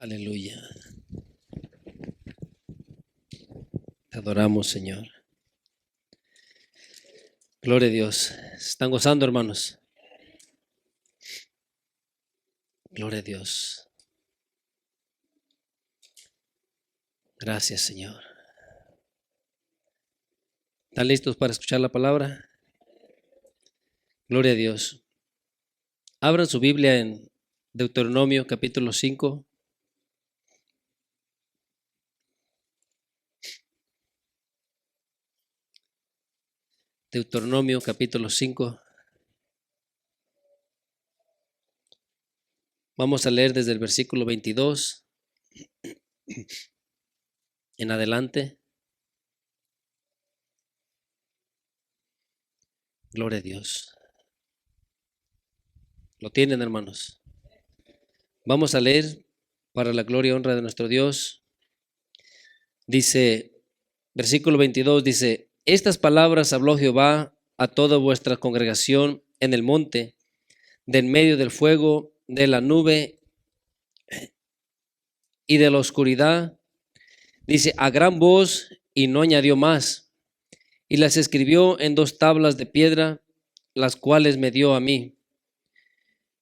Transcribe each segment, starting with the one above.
Aleluya. Te adoramos, Señor. Gloria a Dios. ¿Se están gozando, hermanos? Gloria a Dios. Gracias, Señor. ¿Están listos para escuchar la palabra? Gloria a Dios. Abran su Biblia en Deuteronomio capítulo 5. Deuteronomio capítulo 5. Vamos a leer desde el versículo 22 en adelante. Gloria a Dios. ¿Lo tienen, hermanos? Vamos a leer para la gloria y honra de nuestro Dios. Dice, versículo 22 dice: estas palabras habló Jehová a toda vuestra congregación en el monte, de en medio del fuego, de la nube y de la oscuridad. Dice, a gran voz, y no añadió más. Y las escribió en 2 tablas de piedra, las cuales me dio a mí.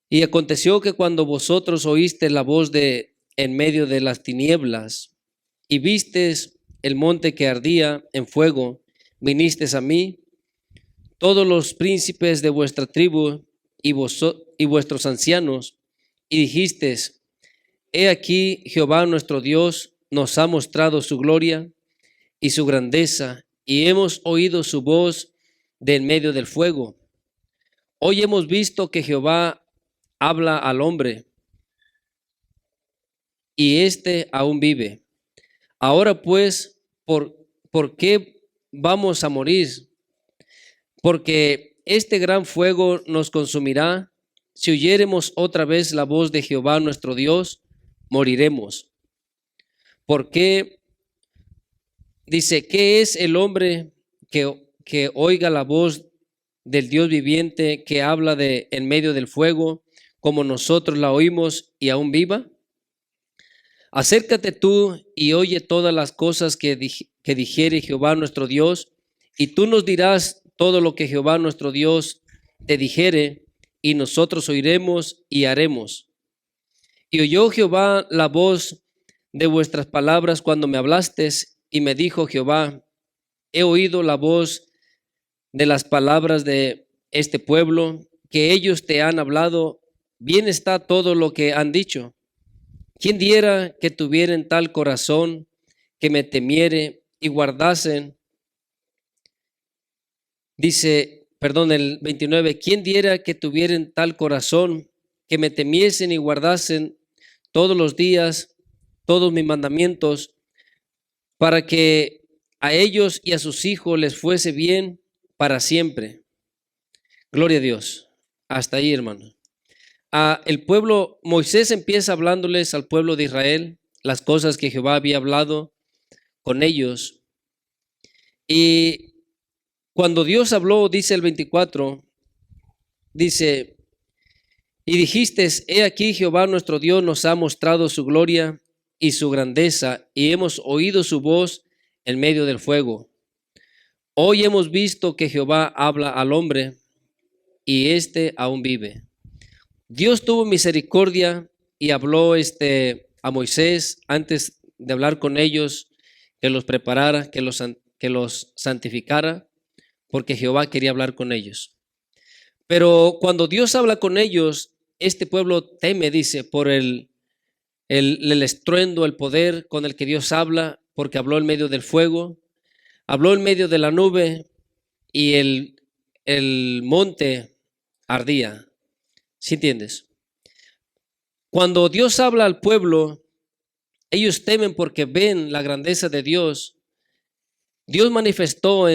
Y aconteció que cuando vosotros oíste la voz de en medio de las tinieblas, y vistes el monte que ardía en fuego, vinisteis a mí, todos los príncipes de vuestra tribu y vuestros ancianos, y dijisteis, he aquí Jehová nuestro Dios nos ha mostrado su gloria y su grandeza, y hemos oído su voz de en medio del fuego. Hoy hemos visto que Jehová habla al hombre, y éste aún vive. Ahora pues, ¿por qué vamos a morir? Porque este gran fuego nos consumirá. Si oyéremos otra vez la voz de Jehová nuestro Dios, moriremos. Porque dice, ¿qué es el hombre que oiga la voz del Dios viviente que habla de en medio del fuego, como nosotros la oímos y aún viva? Acércate tú y oye todas las cosas que dijere Jehová nuestro Dios, y tú nos dirás todo lo que Jehová nuestro Dios te dijere, y nosotros oiremos y haremos. Y oyó Jehová la voz de vuestras palabras cuando me hablastes, y me dijo Jehová, he oído la voz de las palabras de este pueblo, que ellos te han hablado, bien está todo lo que han dicho. ¿Quién diera que tuvieran tal corazón que me temiere y guardasen? Dice, perdón, el 29, ¿quién diera que tuvieran tal corazón que me temiesen y guardasen todos los días, todos mis mandamientos, para que a ellos y a sus hijos les fuese bien para siempre? Gloria a Dios. Hasta ahí, hermano. El pueblo, Moisés empieza hablándoles al pueblo de Israel las cosas que Jehová había hablado con ellos. Y cuando Dios habló, dice el 24, dice, y dijiste, he aquí Jehová nuestro Dios nos ha mostrado su gloria y su grandeza, y hemos oído su voz en medio del fuego. Hoy hemos visto que Jehová habla al hombre, y éste aún vive. Dios tuvo misericordia y habló a Moisés antes de hablar con ellos, que los preparara, que los santificara, porque Jehová quería hablar con ellos. Pero cuando Dios habla con ellos, este pueblo teme, dice, por el estruendo, el poder con el que Dios habla, porque habló en medio del fuego, habló en medio de la nube y el monte ardía. ¿Sí entiendes? Cuando Dios habla al pueblo, ellos temen porque ven la grandeza de Dios. Dios manifestó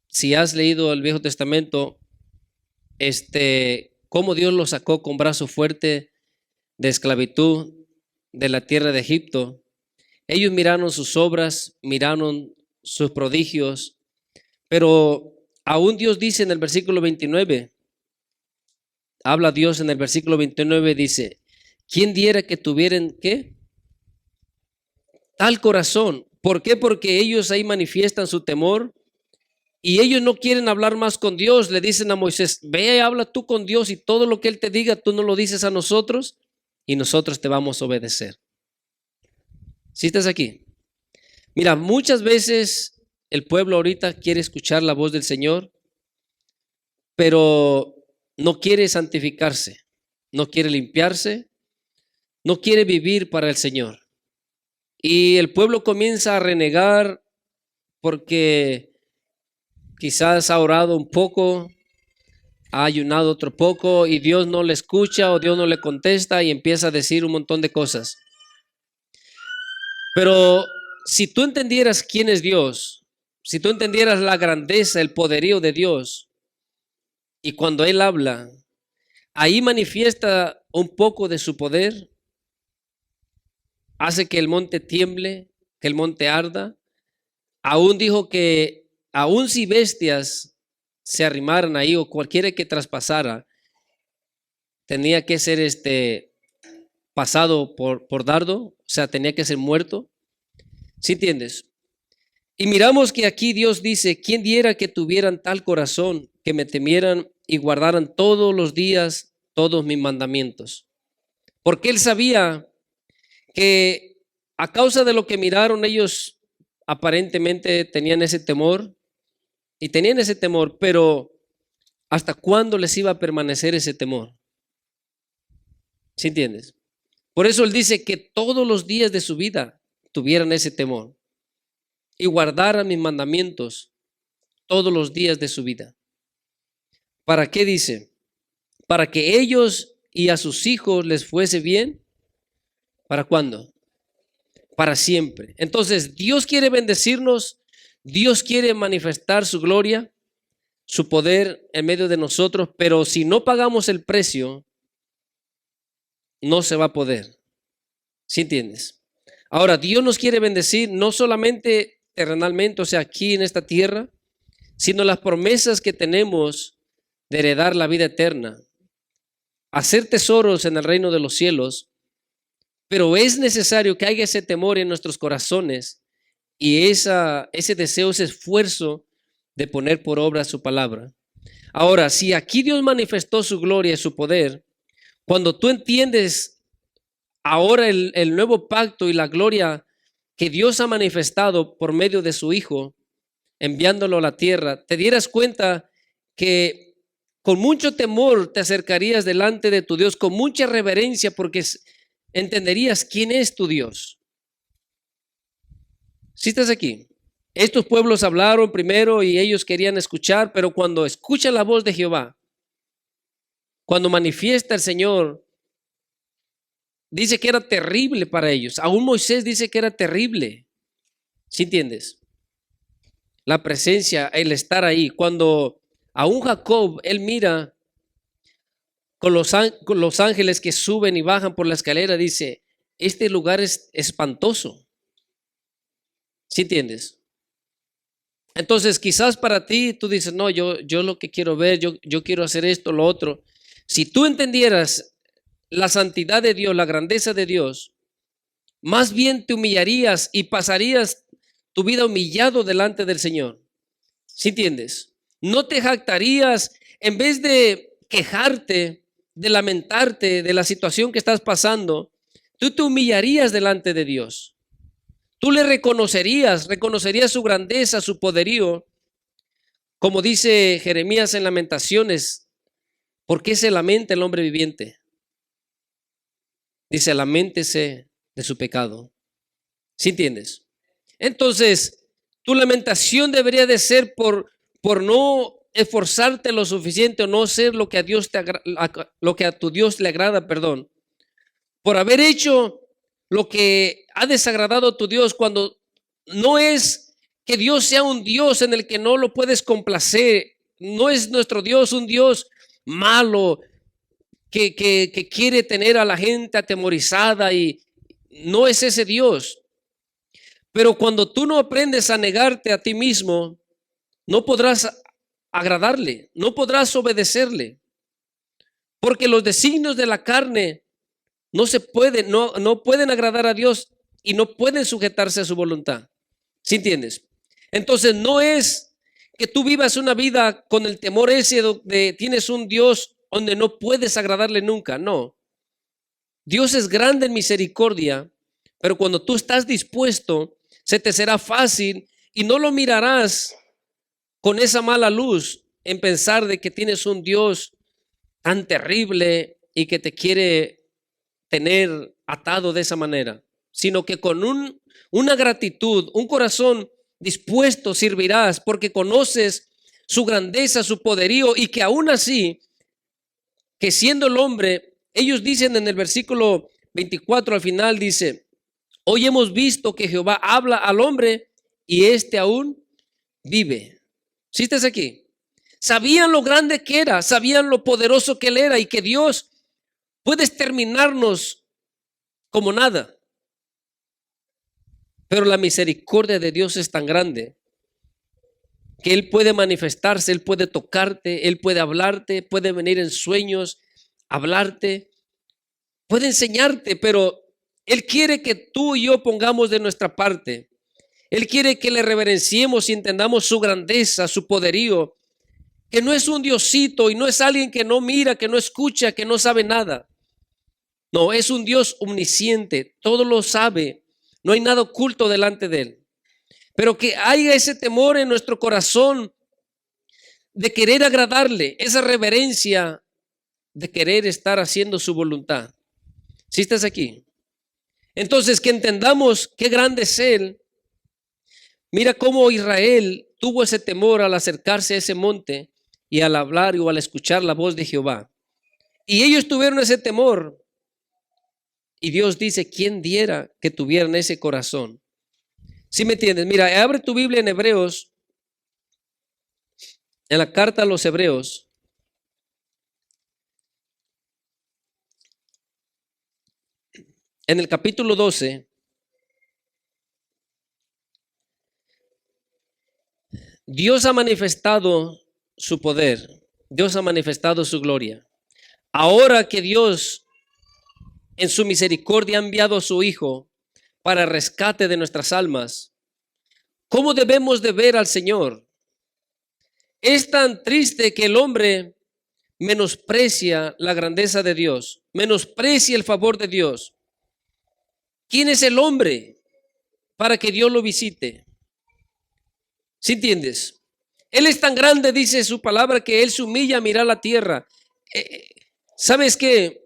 si has leído el Viejo Testamento, cómo Dios los sacó con brazo fuerte de esclavitud de la tierra de Egipto. Ellos miraron sus obras, miraron sus prodigios, pero aún Dios dice en el versículo 29, habla Dios en el versículo 29, dice, ¿quién diera que tuvieran qué? Tal corazón. ¿Por qué? Porque ellos ahí manifiestan su temor y ellos no quieren hablar más con Dios. Le dicen a Moisés, ve y habla tú con Dios y todo lo que Él te diga, tú no lo dices a nosotros y nosotros te vamos a obedecer. ¿Sí estás aquí? Mira, muchas veces el pueblo ahorita quiere escuchar la voz del Señor, pero no quiere santificarse, no quiere limpiarse, no quiere vivir para el Señor. Y el pueblo comienza a renegar porque quizás ha orado un poco, ha ayunado otro poco y Dios no le escucha o Dios no le contesta y empieza a decir un montón de cosas. Pero si tú entendieras quién es Dios, si tú entendieras la grandeza, el poderío de Dios, y cuando Él habla, ahí manifiesta un poco de su poder, hace que el monte tiemble, que el monte arda. Aún dijo que aún si bestias se arrimaran ahí o cualquiera que traspasara, tenía que ser pasado por dardo, o sea, tenía que ser muerto. ¿Sí entiendes? Y miramos que aquí Dios dice, ¿quién diera que tuvieran tal corazón, que me temieran y guardaran todos los días todos mis mandamientos? Porque Él sabía que a causa de lo que miraron ellos aparentemente tenían ese temor y tenían ese temor, pero ¿hasta cuándo les iba a permanecer ese temor? ¿Sí entiendes? Por eso Él dice que todos los días de su vida tuvieran ese temor y guardaran mis mandamientos todos los días de su vida. ¿Para qué dice? Para que ellos y a sus hijos les fuese bien. ¿Para cuándo? Para siempre. Entonces, Dios quiere bendecirnos, Dios quiere manifestar su gloria, su poder en medio de nosotros, pero si no pagamos el precio, no se va a poder. ¿Sí entiendes? Ahora, Dios nos quiere bendecir no solamente terrenalmente, o sea, aquí en esta tierra, sino las promesas que tenemos de heredar la vida eterna, hacer tesoros en el reino de los cielos, pero es necesario que haya ese temor en nuestros corazones y ese deseo, ese esfuerzo de poner por obra su palabra. Ahora, si aquí Dios manifestó su gloria y su poder, cuando tú entiendes ahora el nuevo pacto y la gloria que Dios ha manifestado por medio de su Hijo, enviándolo a la tierra, te dieras cuenta que con mucho temor te acercarías delante de tu Dios, con mucha reverencia, porque entenderías quién es tu Dios. ¿Sí estás aquí? Estos pueblos hablaron primero y ellos querían escuchar, pero cuando escuchan la voz de Jehová, cuando manifiesta el Señor, dice que era terrible para ellos. Aún Moisés dice que era terrible. ¿Sí entiendes? La presencia, el estar ahí. Cuando aún Jacob, él mira con los ángeles que suben y bajan por la escalera, dice, este lugar es espantoso. ¿Sí entiendes? Entonces quizás para ti tú dices, no, yo lo que quiero ver, yo quiero hacer esto, lo otro. Si tú entendieras la santidad de Dios, la grandeza de Dios, más bien te humillarías y pasarías tu vida humillado delante del Señor. ¿Sí entiendes? No te jactarías, en vez de quejarte, de lamentarte de la situación que estás pasando, tú te humillarías delante de Dios. Tú le reconocerías su grandeza, su poderío. Como dice Jeremías en Lamentaciones, ¿por qué se lamenta el hombre viviente? Dice, laméntese de su pecado. ¿Sí entiendes? Entonces, tu lamentación debería de ser por no esforzarte lo suficiente o no ser lo que a Dios lo que a tu Dios le agrada, perdón. Por haber hecho lo que ha desagradado a tu Dios, cuando no es que Dios sea un Dios en el que no lo puedes complacer. No es nuestro Dios un Dios malo que quiere tener a la gente atemorizada, y no es ese Dios. Pero cuando tú no aprendes a negarte a ti mismo, no podrás agradarle, no podrás obedecerle, porque los designios de la carne no se puede, no pueden agradar a Dios y no pueden sujetarse a su voluntad. ¿Sí entiendes? Entonces no es que tú vivas una vida con el temor ese de tienes un Dios donde no puedes agradarle nunca. No. Dios es grande en misericordia, pero cuando tú estás dispuesto, se te será fácil y no lo mirarás con esa mala luz en pensar de que tienes un Dios tan terrible y que te quiere tener atado de esa manera, sino que con una gratitud, un corazón dispuesto servirás porque conoces su grandeza, su poderío y que aún así, que siendo el hombre, ellos dicen en el versículo 24 al final, dice, hoy hemos visto que Jehová habla al hombre y éste aún vive. ¿Sí estás aquí? Sabían lo grande que era, sabían lo poderoso que él era y que Dios puede exterminarnos como nada. Pero la misericordia de Dios es tan grande que Él puede manifestarse, Él puede tocarte, Él puede hablarte, puede venir en sueños, hablarte, puede enseñarte, pero Él quiere que tú y yo pongamos de nuestra parte. Él quiere que le reverenciemos y entendamos su grandeza, su poderío, que no es un diosito y no es alguien que no mira, que no escucha, que no sabe nada. No, es un Dios omnisciente, todo lo sabe, no hay nada oculto delante de Él. Pero que haya ese temor en nuestro corazón de querer agradarle, esa reverencia de querer estar haciendo su voluntad. ¿Sí estás aquí? Entonces, que entendamos qué grande es Él. Mira cómo Israel tuvo ese temor al acercarse a ese monte y al hablar o al escuchar la voz de Jehová. Y ellos tuvieron ese temor. Y Dios dice, ¿quién diera que tuvieran ese corazón? ¿Sí me entiendes? Mira, abre tu Biblia en Hebreos, en la carta a los Hebreos. En el capítulo 12, Dios ha manifestado su poder, Dios ha manifestado su gloria. Ahora que Dios en su misericordia ha enviado a su Hijo para rescate de nuestras almas, ¿cómo debemos de ver al Señor? Es tan triste que el hombre menosprecia la grandeza de Dios, menosprecia el favor de Dios. ¿Quién es el hombre para que Dios lo visite? ¿Sí entiendes? Él es tan grande, dice su palabra, que Él se humilla a mirar la tierra. ¿Sabes qué?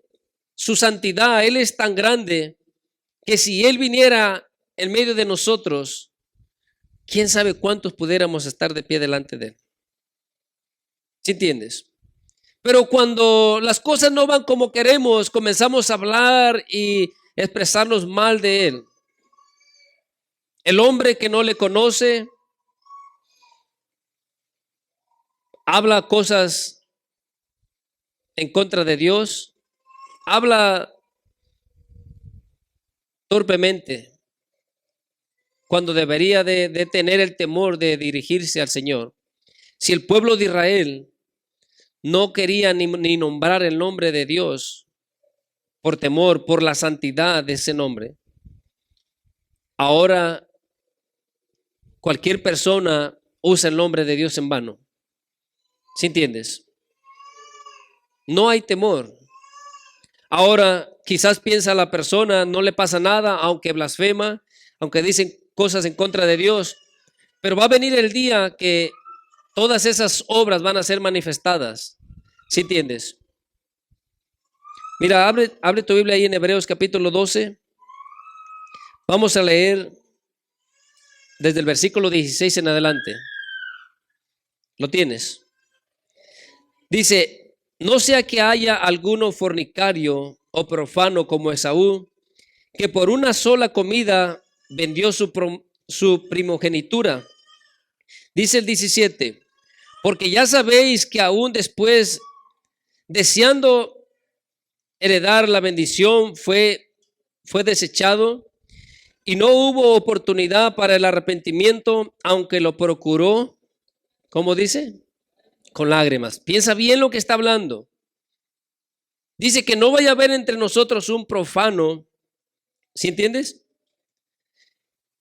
Su santidad, Él es tan grande que si Él viniera en medio de nosotros, quién sabe cuántos pudiéramos estar de pie delante de Él. ¿Sí entiendes? Pero cuando las cosas no van como queremos, comenzamos a hablar y expresarnos mal de Él. El hombre que no le conoce habla cosas en contra de Dios, habla torpemente cuando debería de tener el temor de dirigirse al Señor. Si el pueblo de Israel no quería ni nombrar el nombre de Dios por temor, por la santidad de ese nombre, ahora cualquier persona usa el nombre de Dios en vano. ¿Sí entiendes? No hay temor. Ahora quizás piensa la persona, no le pasa nada, aunque blasfema, aunque dicen cosas en contra de Dios, pero va a venir el día que todas esas obras van a ser manifestadas. ¿Sí entiendes? Mira, abre tu Biblia ahí en Hebreos capítulo 12. Vamos a leer desde el versículo 16 en adelante. ¿Lo tienes? Dice, no sea que haya alguno fornicario o profano como Esaú, que por una sola comida vendió su primogenitura. Dice el 17, porque ya sabéis que aún después, deseando heredar la bendición, fue desechado y no hubo oportunidad para el arrepentimiento, aunque lo procuró, ¿cómo dice? Con lágrimas. Piensa bien lo que está hablando. Dice que no vaya a haber entre nosotros un profano. ¿Sí entiendes?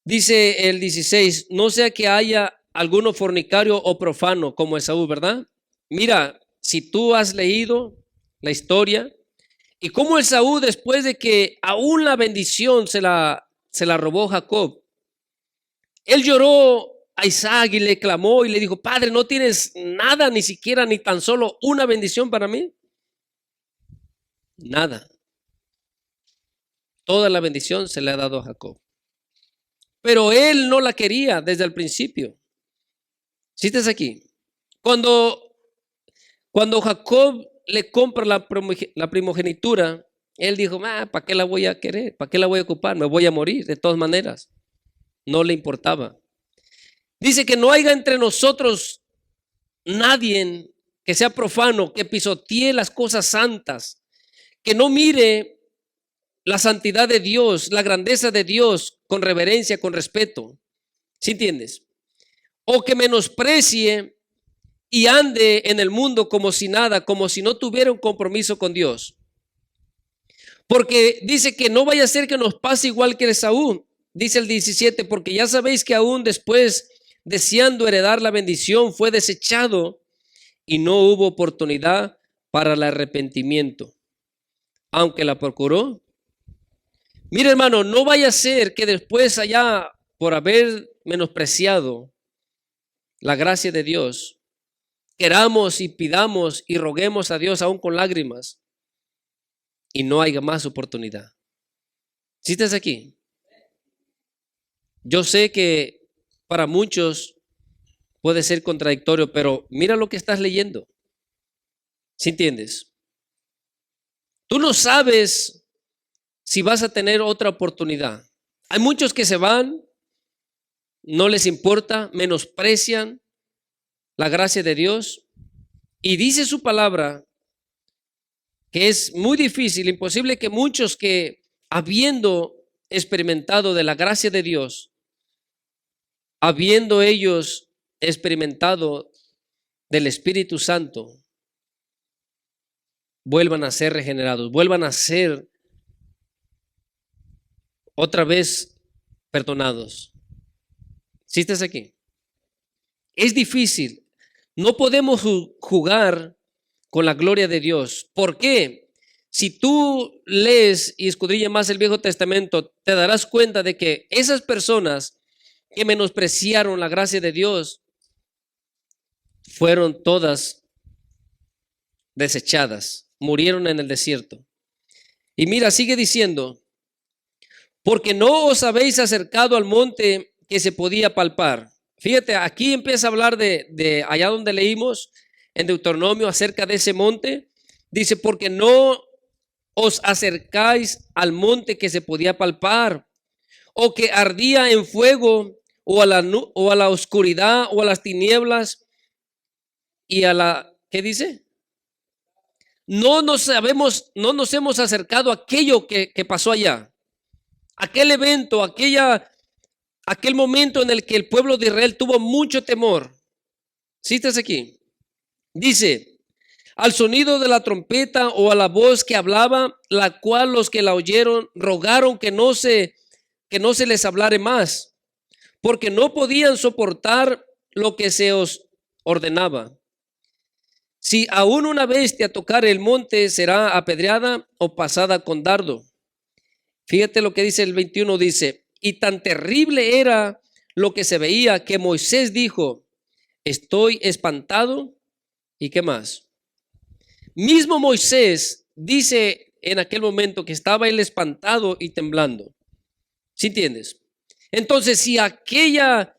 Dice el 16, no sea que haya alguno fornicario o profano como Esaú, ¿verdad? Mira, si tú has leído la historia y cómo Esaú, después de que aún la bendición se la robó Jacob, él lloró a Isaac y le clamó y le dijo, Padre, ¿no tienes nada, ni siquiera, ni tan solo una bendición para mí? Nada. Toda la bendición se le ha dado a Jacob. Pero él no la quería desde el principio. ¿Sí estás aquí? Cuando Jacob le compra la primogenitura, él dijo, ¿para qué la voy a querer? ¿Para qué la voy a ocupar? Me voy a morir de todas maneras. No le importaba. Dice que no haya entre nosotros nadie que sea profano, que pisotee las cosas santas, que no mire la santidad de Dios, la grandeza de Dios con reverencia, con respeto. ¿Sí entiendes? O que menosprecie y ande en el mundo como si nada, como si no tuviera un compromiso con Dios. Porque dice que no vaya a ser que nos pase igual que Esaú. Dice el 17, porque ya sabéis que aún después, deseando heredar la bendición, fue desechado y no hubo oportunidad para el arrepentimiento, aunque la procuró. Mira, hermano, no vaya a ser que después allá, por haber menospreciado la gracia de Dios, queramos y pidamos y roguemos a Dios aún con lágrimas y no haya más oportunidad. ¿Sí estás aquí? Yo sé que para muchos puede ser contradictorio, pero mira lo que estás leyendo. ¿Sí entiendes? Tú no sabes si vas a tener otra oportunidad. Hay muchos que se van, no les importa, menosprecian la gracia de Dios y dice su palabra que es muy difícil, imposible que muchos que habiendo experimentado de la gracia de Dios, habiendo ellos experimentado del Espíritu Santo, vuelvan a ser regenerados, vuelvan a ser otra vez perdonados. ¿Sí estás aquí? Es difícil. No podemos jugar con la gloria de Dios. ¿Por qué? Si tú lees y escudriñas más el Viejo Testamento, te darás cuenta de que esas personas que menospreciaron la gracia de Dios fueron todas desechadas, murieron en el desierto. Y mira, sigue diciendo, porque no os habéis acercado al monte que se podía palpar. Fíjate, aquí empieza a hablar de allá donde leímos en Deuteronomio acerca de ese monte. Dice, porque no os acercáis al monte que se podía palpar, o que ardía en fuego, o a la oscuridad, o a las tinieblas, y a la, ¿qué dice? No nos hemos acercado a aquello que pasó allá, aquel evento, aquel momento en el que el pueblo de Israel tuvo mucho temor. ¿Sí estás aquí? Dice, al sonido de la trompeta o a la voz que hablaba, la cual los que la oyeron rogaron que no se les hablare más, porque no podían soportar lo que se os ordenaba. Si aún una bestia tocar el monte, será apedreada o pasada con dardo. Fíjate lo que dice el 21, dice, y tan terrible era lo que se veía que Moisés dijo, estoy espantado. ¿Y qué más? Mismo Moisés dice en aquel momento que estaba él espantado y temblando. ¿Sí entiendes? Entonces, si aquella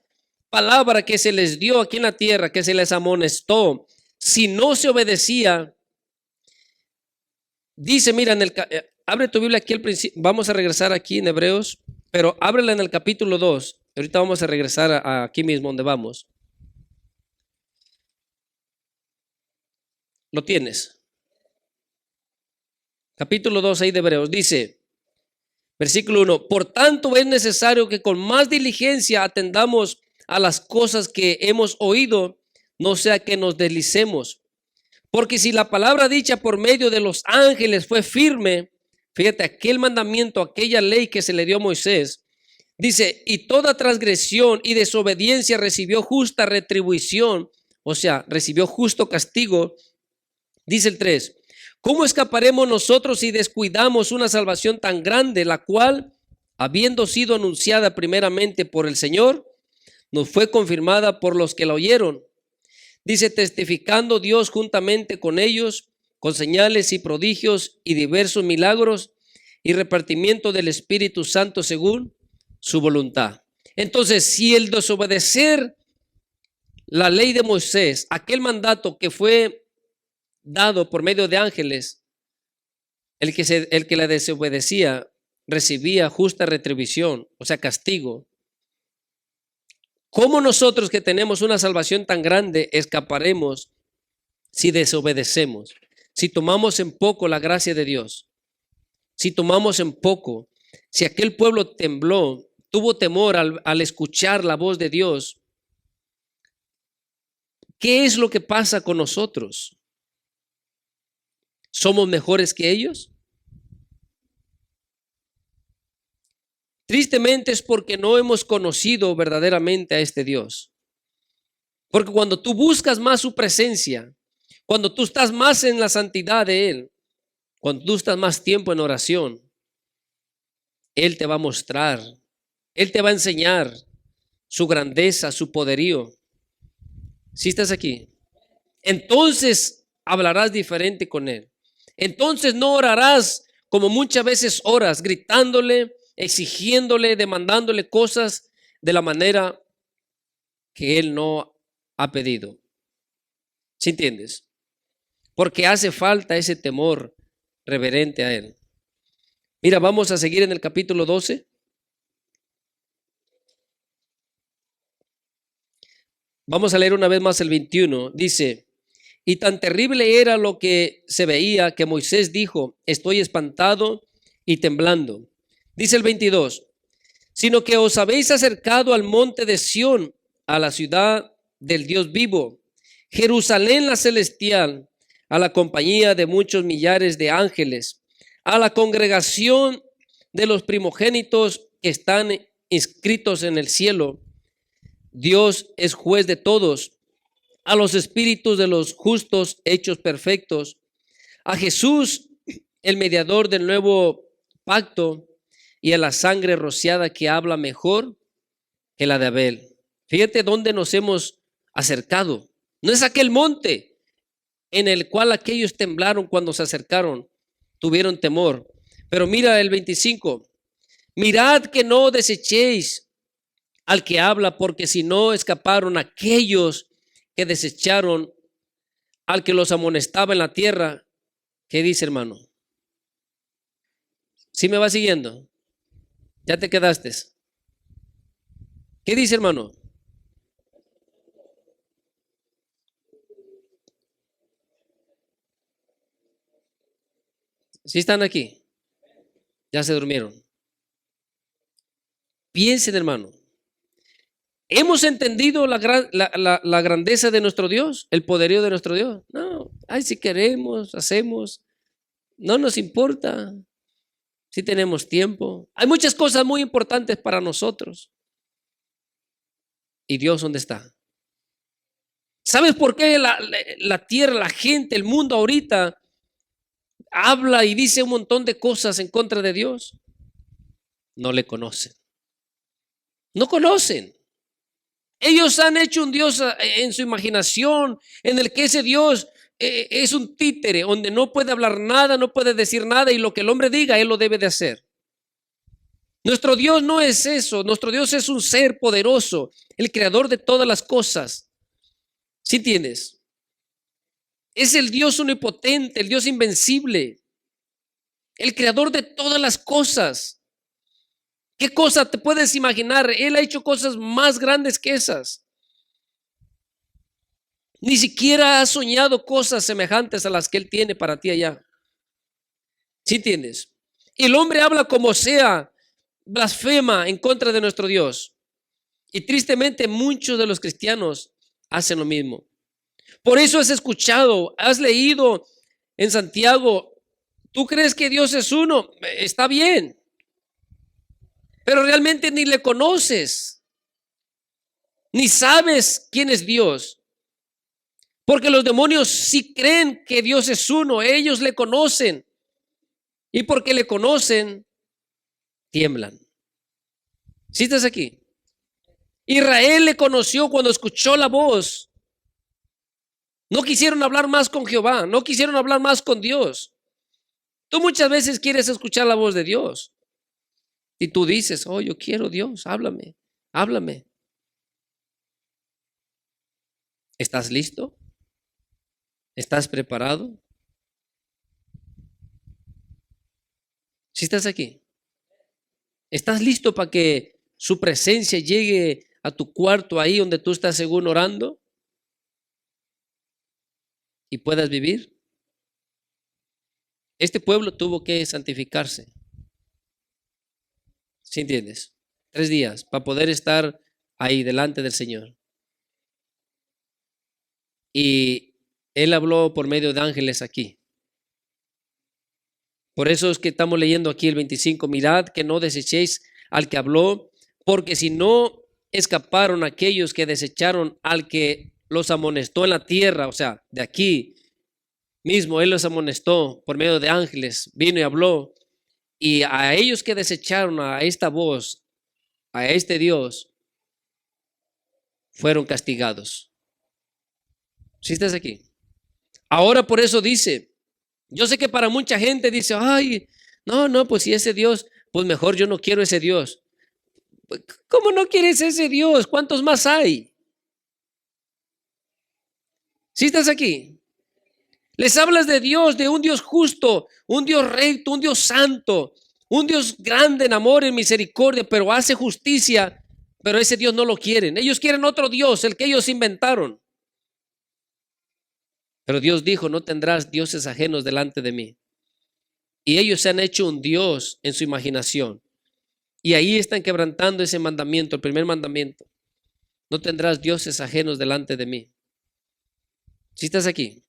palabra que se les dio aquí en la tierra, que se les amonestó, si no se obedecía, dice, mira, abre tu Biblia aquí al principio, vamos a regresar aquí en Hebreos, pero ábrela en el capítulo 2. Ahorita vamos a regresar aquí mismo donde vamos. ¿Lo tienes? Capítulo 2 ahí de Hebreos, dice, versículo 1, por tanto es necesario que con más diligencia atendamos a las cosas que hemos oído, no sea que nos deslicemos. Porque si la palabra dicha por medio de los ángeles fue firme, fíjate, aquel mandamiento, aquella ley que se le dio a Moisés, dice, y toda transgresión y desobediencia recibió justa retribución, o sea, recibió justo castigo. Dice el 3, ¿cómo escaparemos nosotros si descuidamos una salvación tan grande, la cual, habiendo sido anunciada primeramente por el Señor, nos fue confirmada por los que la oyeron? Dice, testificando Dios juntamente con ellos, con señales y prodigios y diversos milagros y repartimiento del Espíritu Santo según su voluntad. Entonces, si el desobedecer la ley de Moisés, aquel mandato que fue dado por medio de ángeles, el que la desobedecía recibía justa retribución, o sea, castigo. ¿Cómo nosotros que tenemos una salvación tan grande escaparemos si desobedecemos? Si tomamos en poco la gracia de Dios, si tomamos en poco, si aquel pueblo tembló, tuvo temor al escuchar la voz de Dios, ¿qué es lo que pasa con nosotros? ¿Somos mejores que ellos? Tristemente es porque no hemos conocido verdaderamente a este Dios. Porque cuando tú buscas más su presencia, cuando tú estás más en la santidad de Él, cuando tú estás más tiempo en oración, Él te va a mostrar, Él te va a enseñar su grandeza, su poderío. ¿Sí estás aquí? Entonces hablarás diferente con Él. Entonces no orarás como muchas veces oras, gritándole, exigiéndole, demandándole cosas de la manera que Él no ha pedido. ¿Sí entiendes? Porque hace falta ese temor reverente a Él. Mira, vamos a seguir en el capítulo 12. Vamos a leer una vez más el 21. Dice, y tan terrible era lo que se veía que Moisés dijo, estoy espantado y temblando. Dice el 22, sino que os habéis acercado al monte de Sión, a la ciudad del Dios vivo, Jerusalén la celestial, a la compañía de muchos millares de ángeles, a la congregación de los primogénitos que están inscritos en el cielo. Dios es juez de todos, a los espíritus de los justos hechos perfectos, a Jesús, el mediador del nuevo pacto, y a la sangre rociada que habla mejor que la de Abel. Fíjate dónde nos hemos acercado. No es aquel monte en el cual aquellos temblaron cuando se acercaron, tuvieron temor. Pero mira el 25. Mirad que no desechéis al que habla, porque si no escaparon aquellos que desecharon al que los amonestaba en la tierra. ¿Qué dice, hermano? ¿Sí me va siguiendo? ¿Ya te quedaste? ¿Qué dice, hermano? ¿Sí están aquí? Ya se durmieron. Piensen, hermano. ¿Hemos entendido la grandeza de nuestro Dios? ¿El poderío de nuestro Dios? No. Ay, si queremos, hacemos. No nos importa. Si tenemos tiempo. Hay muchas cosas muy importantes para nosotros. ¿Y Dios dónde está? ¿Sabes por qué la tierra, la gente, el mundo ahorita habla y dice un montón de cosas en contra de Dios? No le conocen. No conocen. Ellos han hecho un Dios en su imaginación, en el que ese Dios es un títere, donde no puede hablar nada, no puede decir nada, y lo que el hombre diga, él lo debe de hacer. Nuestro Dios no es eso. Nuestro Dios es un ser poderoso, el creador de todas las cosas. ¿Sí entiendes? Es el Dios omnipotente, el Dios invencible, el creador de todas las cosas. ¿Qué cosa te puedes imaginar? Él ha hecho cosas más grandes que esas. Ni siquiera ha soñado cosas semejantes a las que Él tiene para ti allá. ¿Sí entiendes? Y el hombre habla como sea, blasfema en contra de nuestro Dios. Y tristemente muchos de los cristianos hacen lo mismo. Por eso has escuchado, has leído en Santiago. ¿Tú crees que Dios es uno? Está bien, pero realmente ni le conoces, ni sabes quién es Dios. Porque los demonios sí creen que Dios es uno, ellos le conocen. Y porque le conocen, tiemblan. ¿Sí estás aquí? Israel le conoció cuando escuchó la voz. No quisieron hablar más con Jehová, no quisieron hablar más con Dios. Tú muchas veces quieres escuchar la voz de Dios. Y tú dices, oh, yo quiero Dios, háblame, háblame. ¿Estás listo? ¿Estás preparado? ¿Sí estás aquí? ¿Estás listo para que su presencia llegue a tu cuarto ahí donde tú estás según orando y puedas vivir? Este pueblo tuvo que santificarse. ¿Sí entiendes? 3 días para poder estar ahí delante del Señor. Y Él habló por medio de ángeles aquí. Por eso es que estamos leyendo aquí el 25. Mirad que no desechéis al que habló, porque si no escaparon aquellos que desecharon al que los amonestó en la tierra, o sea, de aquí mismo Él los amonestó por medio de ángeles, vino y habló, y a ellos que desecharon a esta voz, a este Dios, fueron castigados. ¿Sí estás aquí? Ahora por eso dice, yo sé que para mucha gente dice, ay, no, pues si ese Dios, pues mejor yo no quiero ese Dios. ¿Cómo no quieres ese Dios? ¿Cuántos más hay? ¿Sí estás aquí? Les hablas de Dios, de un Dios justo, un Dios recto, un Dios santo, un Dios grande en amor, en misericordia, pero hace justicia, pero ese Dios no lo quieren. Ellos quieren otro Dios, el que ellos inventaron. Pero Dios dijo, no tendrás dioses ajenos delante de mí. Y ellos se han hecho un Dios en su imaginación. Y ahí están quebrantando ese mandamiento, el primer mandamiento. No tendrás dioses ajenos delante de mí. ¿Sí estás aquí?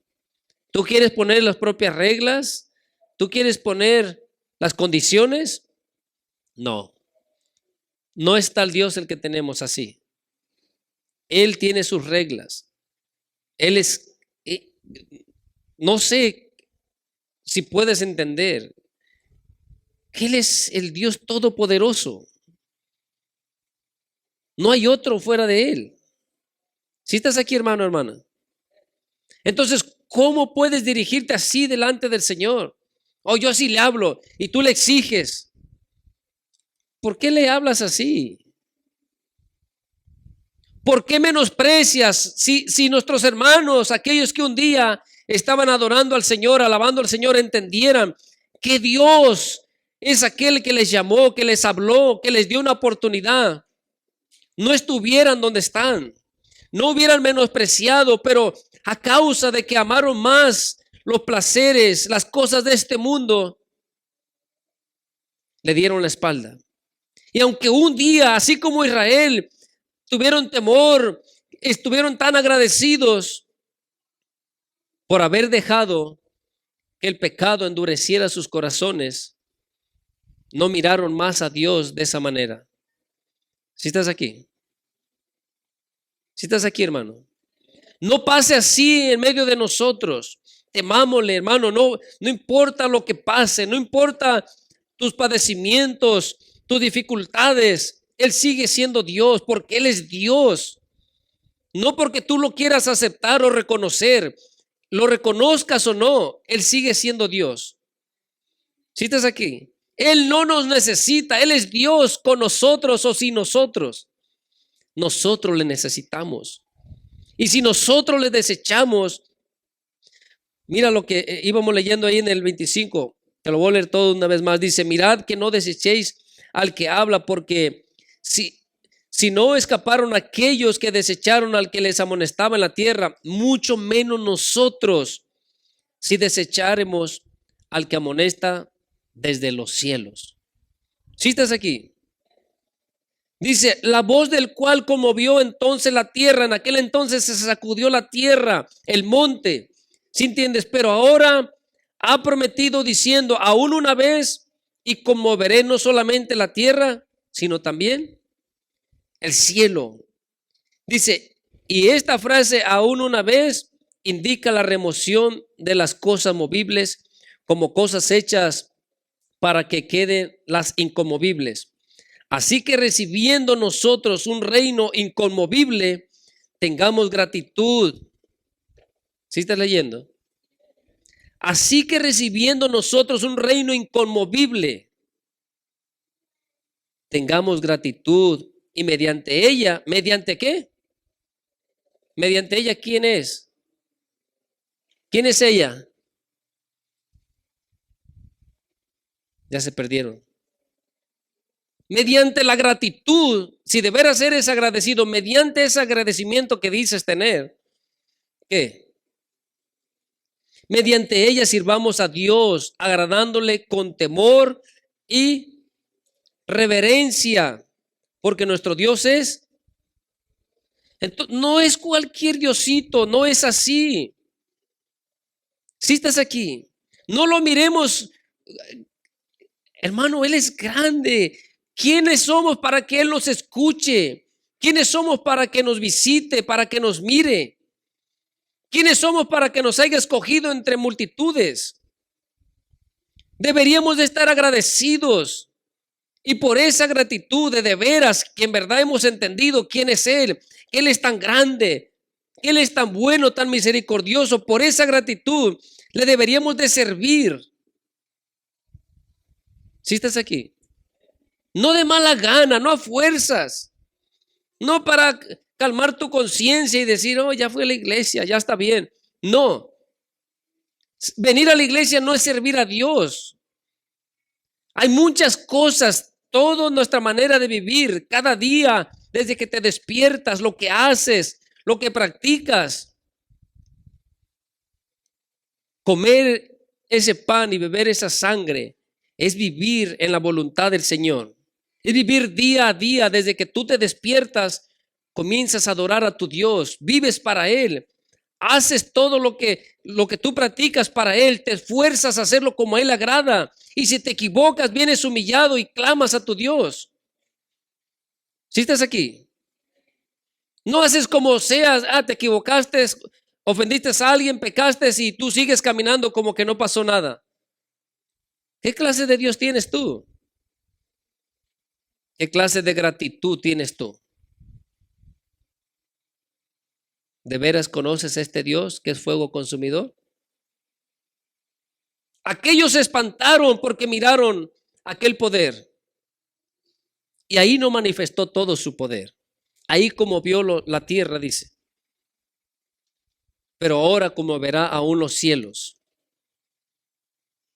¿Tú quieres poner las propias reglas? ¿Tú quieres poner las condiciones? No. No es tal Dios el que tenemos así. Él tiene sus reglas. Él es, no sé si puedes entender, Él es el Dios todopoderoso. No hay otro fuera de Él. Si estás aquí, hermano, hermana. Entonces, ¿cómo puedes dirigirte así delante del Señor? Oh, yo así le hablo y tú le exiges. ¿Por qué le hablas así? ¿Por qué menosprecias si nuestros hermanos, aquellos que un día estaban adorando al Señor, alabando al Señor, entendieran que Dios es aquel que les llamó, que les habló, que les dio una oportunidad, no estuvieran donde están, no hubieran menospreciado, pero a causa de que amaron más los placeres, las cosas de este mundo, le dieron la espalda. Y aunque un día, así como Israel, tuvieron temor, estuvieron tan agradecidos por haber dejado que el pecado endureciera sus corazones, no miraron más a Dios de esa manera. ¿Sí estás aquí? ¿Sí estás aquí, hermano? No pase así en medio de nosotros. Temámosle, hermano, no importa lo que pase, no importa tus padecimientos, tus dificultades, Él sigue siendo Dios porque Él es Dios. No porque tú lo quieras aceptar o reconocer, lo reconozcas o no, Él sigue siendo Dios. ¿Sí estás aquí? Él no nos necesita, Él es Dios con nosotros o sin nosotros. Nosotros le necesitamos. Y si nosotros le desechamos, mira lo que íbamos leyendo ahí en el 25, te lo voy a leer todo una vez más. Dice, mirad que no desechéis al que habla, porque si no escaparon aquellos que desecharon al que les amonestaba en la tierra, mucho menos nosotros si desecharemos al que amonesta desde los cielos. ¿Sí estás aquí? Dice, la voz del cual conmovió entonces la tierra. En aquel entonces se sacudió la tierra, el monte. ¿Sí entiendes? Pero ahora ha prometido diciendo, aún una vez, y conmoveré no solamente la tierra, sino también el cielo. Dice, y esta frase, aún una vez, indica la remoción de las cosas movibles como cosas hechas para que queden las inconmovibles. Así que recibiendo nosotros un reino inconmovible, tengamos gratitud. ¿Sí estás leyendo? Así que recibiendo nosotros un reino inconmovible, tengamos gratitud y mediante ella, ¿mediante qué? Mediante ella, ¿quién es? ¿Quién es ella? Ya se perdieron. Mediante la gratitud, si de veras eres agradecido, mediante ese agradecimiento que dices tener, ¿qué? Mediante ella sirvamos a Dios, agradándole con temor y reverencia, porque nuestro Dios es, entonces, no es cualquier diosito, no es así. Si estás aquí, no lo miremos, hermano, Él es grande. ¿Quiénes somos para que Él nos escuche? ¿Quiénes somos para que nos visite, para que nos mire? ¿Quiénes somos para que nos haya escogido entre multitudes? Deberíamos de estar agradecidos. Y por esa gratitud de veras que en verdad hemos entendido quién es Él, que Él es tan grande, que Él es tan bueno, tan misericordioso, por esa gratitud le deberíamos de servir. ¿Sí estás aquí? No de mala gana, no a fuerzas, no para calmar tu conciencia y decir, oh, ya fui a la iglesia, ya está bien. No, venir a la iglesia no es servir a Dios. Hay muchas cosas, toda nuestra manera de vivir, cada día, desde que te despiertas, lo que haces, lo que practicas. Comer ese pan y beber esa sangre es vivir en la voluntad del Señor. Es vivir día a día, desde que tú te despiertas, comienzas a adorar a tu Dios, vives para Él, haces todo lo que tú practicas para Él, te esfuerzas a hacerlo como a Él agrada. Y si te equivocas, vienes humillado y clamas a tu Dios. ¿Sí estás aquí? No haces como seas, te equivocaste, ofendiste a alguien, pecaste y tú sigues caminando como que no pasó nada. ¿Qué clase de Dios tienes tú? ¿Qué clase de gratitud tienes tú? ¿De veras conoces a este Dios que es fuego consumidor? Aquellos se espantaron porque miraron aquel poder y ahí no manifestó todo su poder. Ahí como vio la tierra, dice. Pero ahora como verá aún los cielos.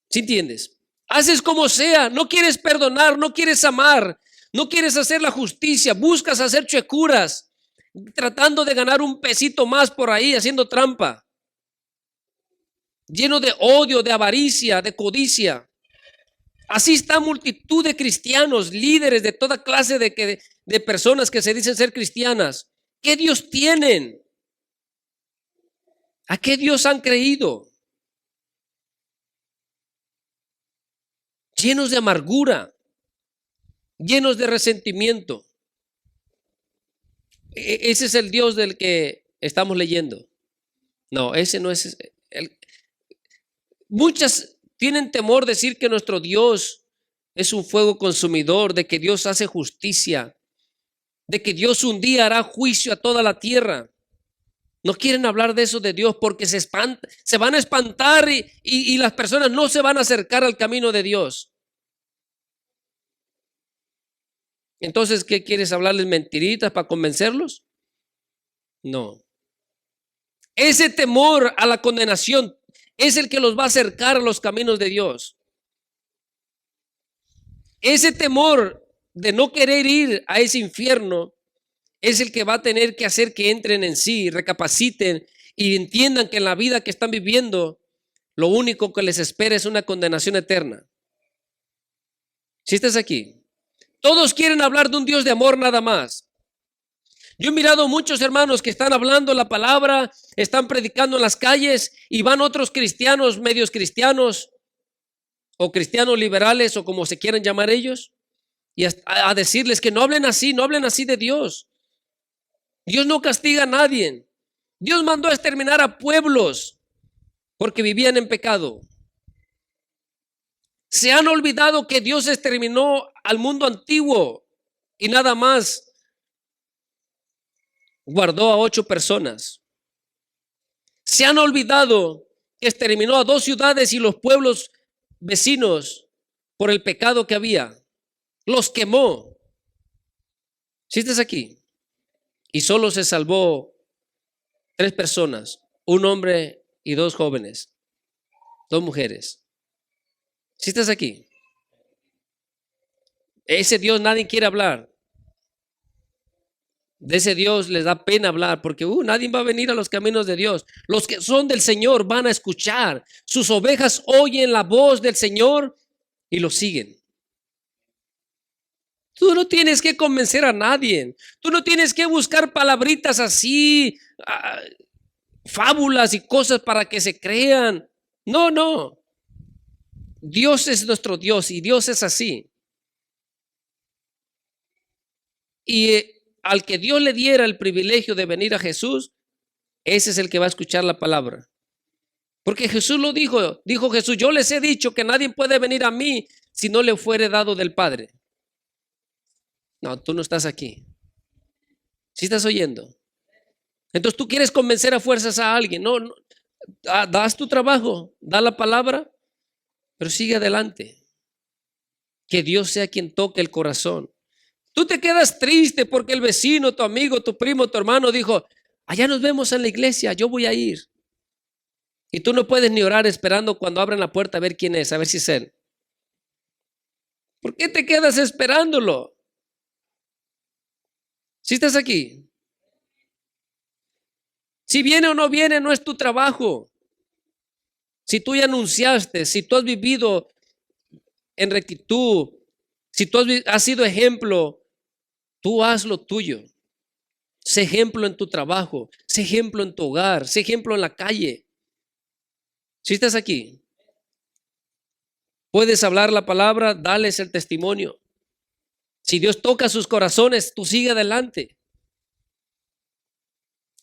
¿Sí entiendes? Haces como sea, no quieres perdonar, no quieres amar, no quieres hacer la justicia, buscas hacer chuecuras, tratando de ganar un pesito más por ahí, haciendo trampa, lleno de odio, de avaricia, de codicia. Así está multitud de cristianos, líderes de toda clase de personas que se dicen ser cristianas. ¿Qué Dios tienen? ¿A qué Dios han creído? Llenos de amargura, llenos de resentimiento. Ese es el Dios del que estamos leyendo. No, ese no es. Muchas tienen temor de decir que nuestro Dios es un fuego consumidor, de que Dios hace justicia, de que Dios un día hará juicio a toda la tierra. No quieren hablar de eso de Dios porque se van a espantar y las personas no se van a acercar al camino de Dios. Entonces, ¿qué quieres hablarles mentiritas para convencerlos? No. Ese temor a la condenación es el que los va a acercar a los caminos de Dios. Ese temor de no querer ir a ese infierno es el que va a tener que hacer que entren en sí, recapaciten y entiendan que en la vida que están viviendo, lo único que les espera es una condenación eterna. Si estás aquí, Todos quieren hablar de un Dios de amor nada más. Yo he mirado muchos hermanos que están hablando la palabra, están predicando en las calles y van otros cristianos, medios cristianos o cristianos liberales o como se quieran llamar ellos, y a decirles que no hablen así de Dios. Dios no castiga a nadie. Dios mandó a exterminar a pueblos porque vivían en pecado. Se han olvidado que Dios exterminó al mundo antiguo y nada más guardó a 8 personas. Se han olvidado que exterminó a 2 ciudades y los pueblos vecinos por el pecado que había. Los quemó. ¿Sí estás aquí? Y solo se salvó 3 personas, un hombre y 2 jóvenes, 2 mujeres. ¿Sí estás aquí? Ese Dios nadie quiere hablar. De ese Dios les da pena hablar porque nadie va a venir a los caminos de Dios. Los que son del Señor van a escuchar. Sus ovejas oyen la voz del Señor y lo siguen. Tú no tienes que convencer a nadie. Tú no tienes que buscar palabritas así, fábulas y cosas para que se crean. No, no. Dios es nuestro Dios y Dios es así. Y al que Dios le diera el privilegio de venir a Jesús, ese es el que va a escuchar la palabra. Porque Jesús lo dijo Jesús, yo les he dicho que nadie puede venir a mí si no le fuere dado del Padre. No, tú no estás aquí. ¿Sí estás oyendo? Entonces tú quieres convencer a fuerzas a alguien. No, no, das tu trabajo, da la palabra, pero sigue adelante. Que Dios sea quien toque el corazón. Tú te quedas triste porque el vecino, tu amigo, tu primo, tu hermano dijo, allá nos vemos en la iglesia, yo voy a ir. Y tú no puedes ni orar esperando cuando abran la puerta a ver quién es, a ver si es él. ¿Por qué te quedas esperándolo? ¿Sí estás aquí? Si viene o no viene, no es tu trabajo. Si tú ya anunciaste, si tú has vivido en rectitud, si tú has sido ejemplo, tú haz lo tuyo. Sé ejemplo en tu trabajo, sé ejemplo en tu hogar, sé ejemplo en la calle. Si estás aquí, puedes hablar la palabra, dales el testimonio. Si Dios toca sus corazones, tú sigue adelante.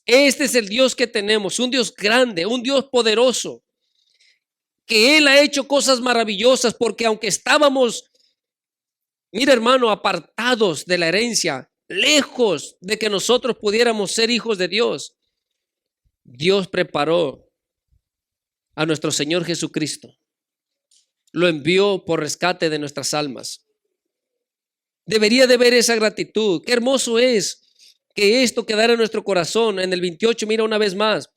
Este es el Dios que tenemos, un Dios grande, un Dios poderoso, que Él ha hecho cosas maravillosas porque aunque estábamos, mira hermano, apartados de la herencia, lejos de que nosotros pudiéramos ser hijos de Dios, Dios preparó a nuestro Señor Jesucristo. Lo envió por rescate de nuestras almas. Debería de ver esa gratitud. Qué hermoso es que esto quedara en nuestro corazón. En el 28, mira una vez más.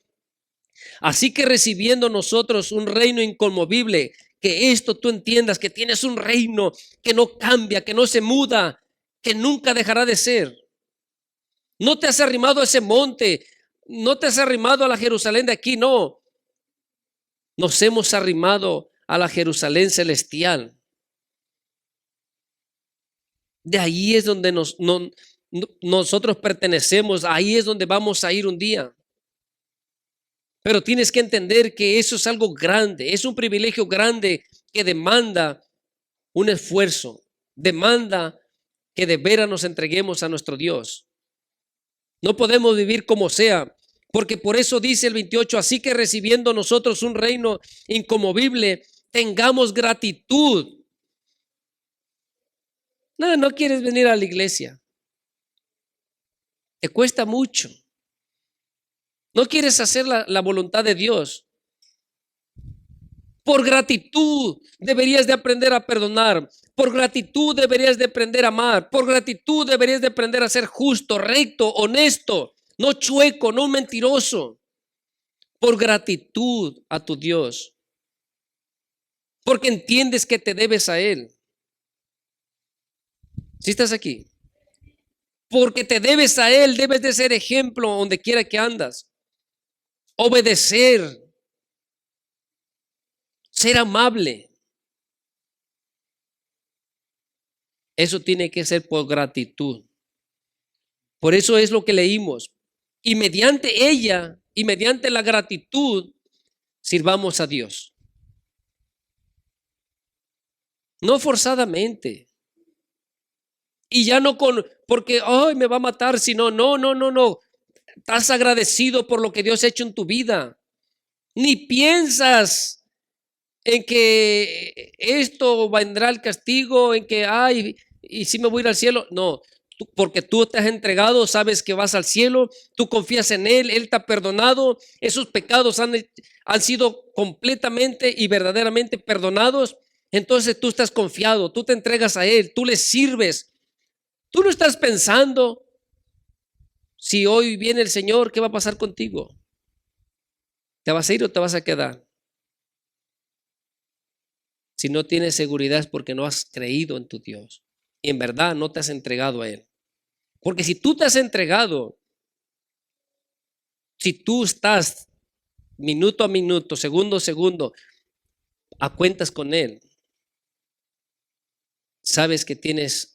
Así que recibiendo nosotros un reino inconmovible, que esto tú entiendas, que tienes un reino que no cambia, que no se muda, que nunca dejará de ser. No te has arrimado a ese monte, no te has arrimado a la Jerusalén de aquí, no. Nos hemos arrimado a la Jerusalén celestial. De ahí es donde nosotros pertenecemos, ahí es donde vamos a ir un día. Pero tienes que entender que eso es algo grande, es un privilegio grande que demanda un esfuerzo, demanda que de veras nos entreguemos a nuestro Dios. No podemos vivir como sea, porque por eso dice el 28, así que recibiendo nosotros un reino inconmovible, tengamos gratitud. No quieres venir a la iglesia. Te cuesta mucho. No quieres hacer la voluntad de Dios. Por gratitud deberías de aprender a perdonar. Por gratitud deberías de aprender a amar. Por gratitud deberías de aprender a ser justo, recto, honesto, no chueco, no mentiroso. Por gratitud a tu Dios. Porque entiendes que te debes a Él. ¿Sí estás aquí? Porque te debes a Él, debes de ser ejemplo donde quiera que andas. Obedecer. Ser amable. Eso tiene que ser por gratitud. Por eso es lo que leímos. Y mediante ella y mediante la gratitud, sirvamos a Dios. No forzadamente. Y ya no porque, ay, me va a matar, sino, no. Estás agradecido por lo que Dios ha hecho en tu vida. Ni piensas en que esto vendrá el castigo, en que, ay, y si me voy a ir al cielo. No, porque tú te has entregado, sabes que vas al cielo, tú confías en Él te ha perdonado, esos pecados han sido completamente y verdaderamente perdonados. Entonces tú estás confiado, tú te entregas a Él, tú le sirves. Tú no estás pensando, si hoy viene el Señor, ¿qué va a pasar contigo? ¿Te vas a ir o te vas a quedar? Si no tienes seguridad es porque no has creído en tu Dios y en verdad no te has entregado a Él. Porque si tú te has entregado, si tú estás minuto a minuto, segundo a segundo, a cuentas con Él, sabes que tienes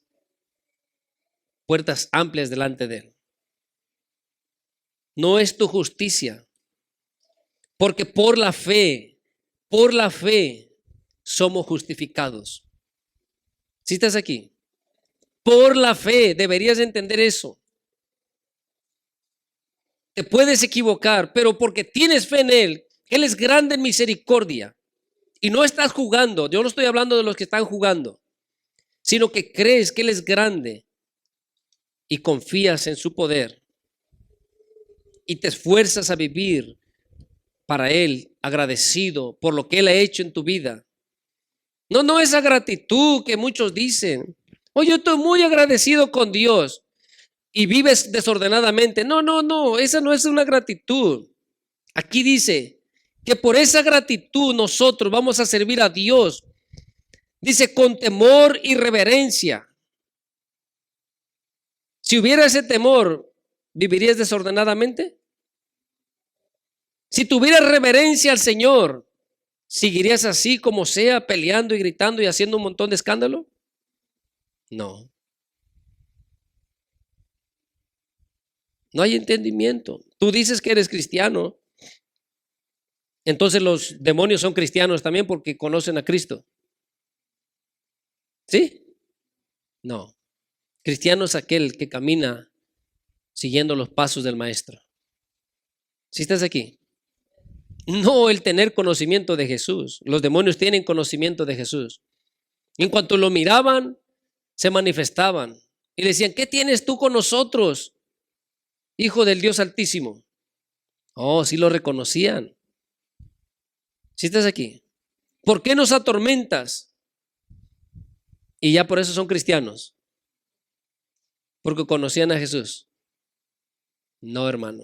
puertas amplias delante de Él. No es tu justicia, porque por la fe, somos justificados. ¿Sí estás aquí? Por la fe, deberías entender eso. Te puedes equivocar, pero porque tienes fe en Él es grande en misericordia. Y no estás jugando, yo no estoy hablando de los que están jugando, sino que crees que Él es grande y confías en su poder y te esfuerzas a vivir para Él agradecido por lo que Él ha hecho en tu vida. No esa gratitud que muchos dicen. Oye, yo estoy muy agradecido con Dios y vives desordenadamente. No, esa no es una gratitud. Aquí dice que por esa gratitud nosotros vamos a servir a Dios. Dice con temor y reverencia. Si hubiera ese temor, ¿vivirías desordenadamente? Si tuvieras reverencia al Señor, ¿seguirías así como sea, peleando y gritando y haciendo un montón de escándalo? No. No hay entendimiento. Tú dices que eres cristiano, entonces los demonios son cristianos también porque conocen a Cristo. ¿Sí? No. Cristiano es aquel que camina siguiendo los pasos del Maestro. ¿Sí estás aquí? No el tener conocimiento de Jesús. Los demonios tienen conocimiento de Jesús. En cuanto lo miraban, se manifestaban y le decían, ¿qué tienes tú con nosotros, Hijo del Dios Altísimo? Oh, sí lo reconocían. ¿Sí estás aquí? ¿Por qué nos atormentas? Y ya por eso son cristianos. Porque conocían a Jesús. No, hermano.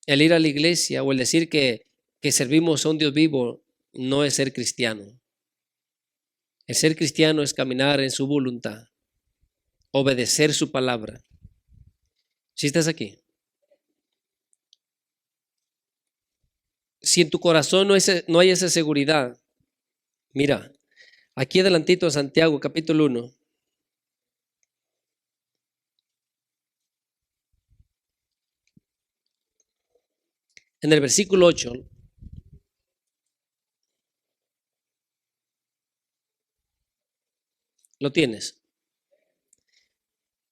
El ir a la iglesia o el decir que servimos a un Dios vivo no es ser cristiano. El ser cristiano es caminar en su voluntad, obedecer su palabra. ¿Sí estás aquí? Si en tu corazón no hay esa seguridad, mira, aquí adelantito en Santiago capítulo 1. En el versículo 8. ¿Lo tienes?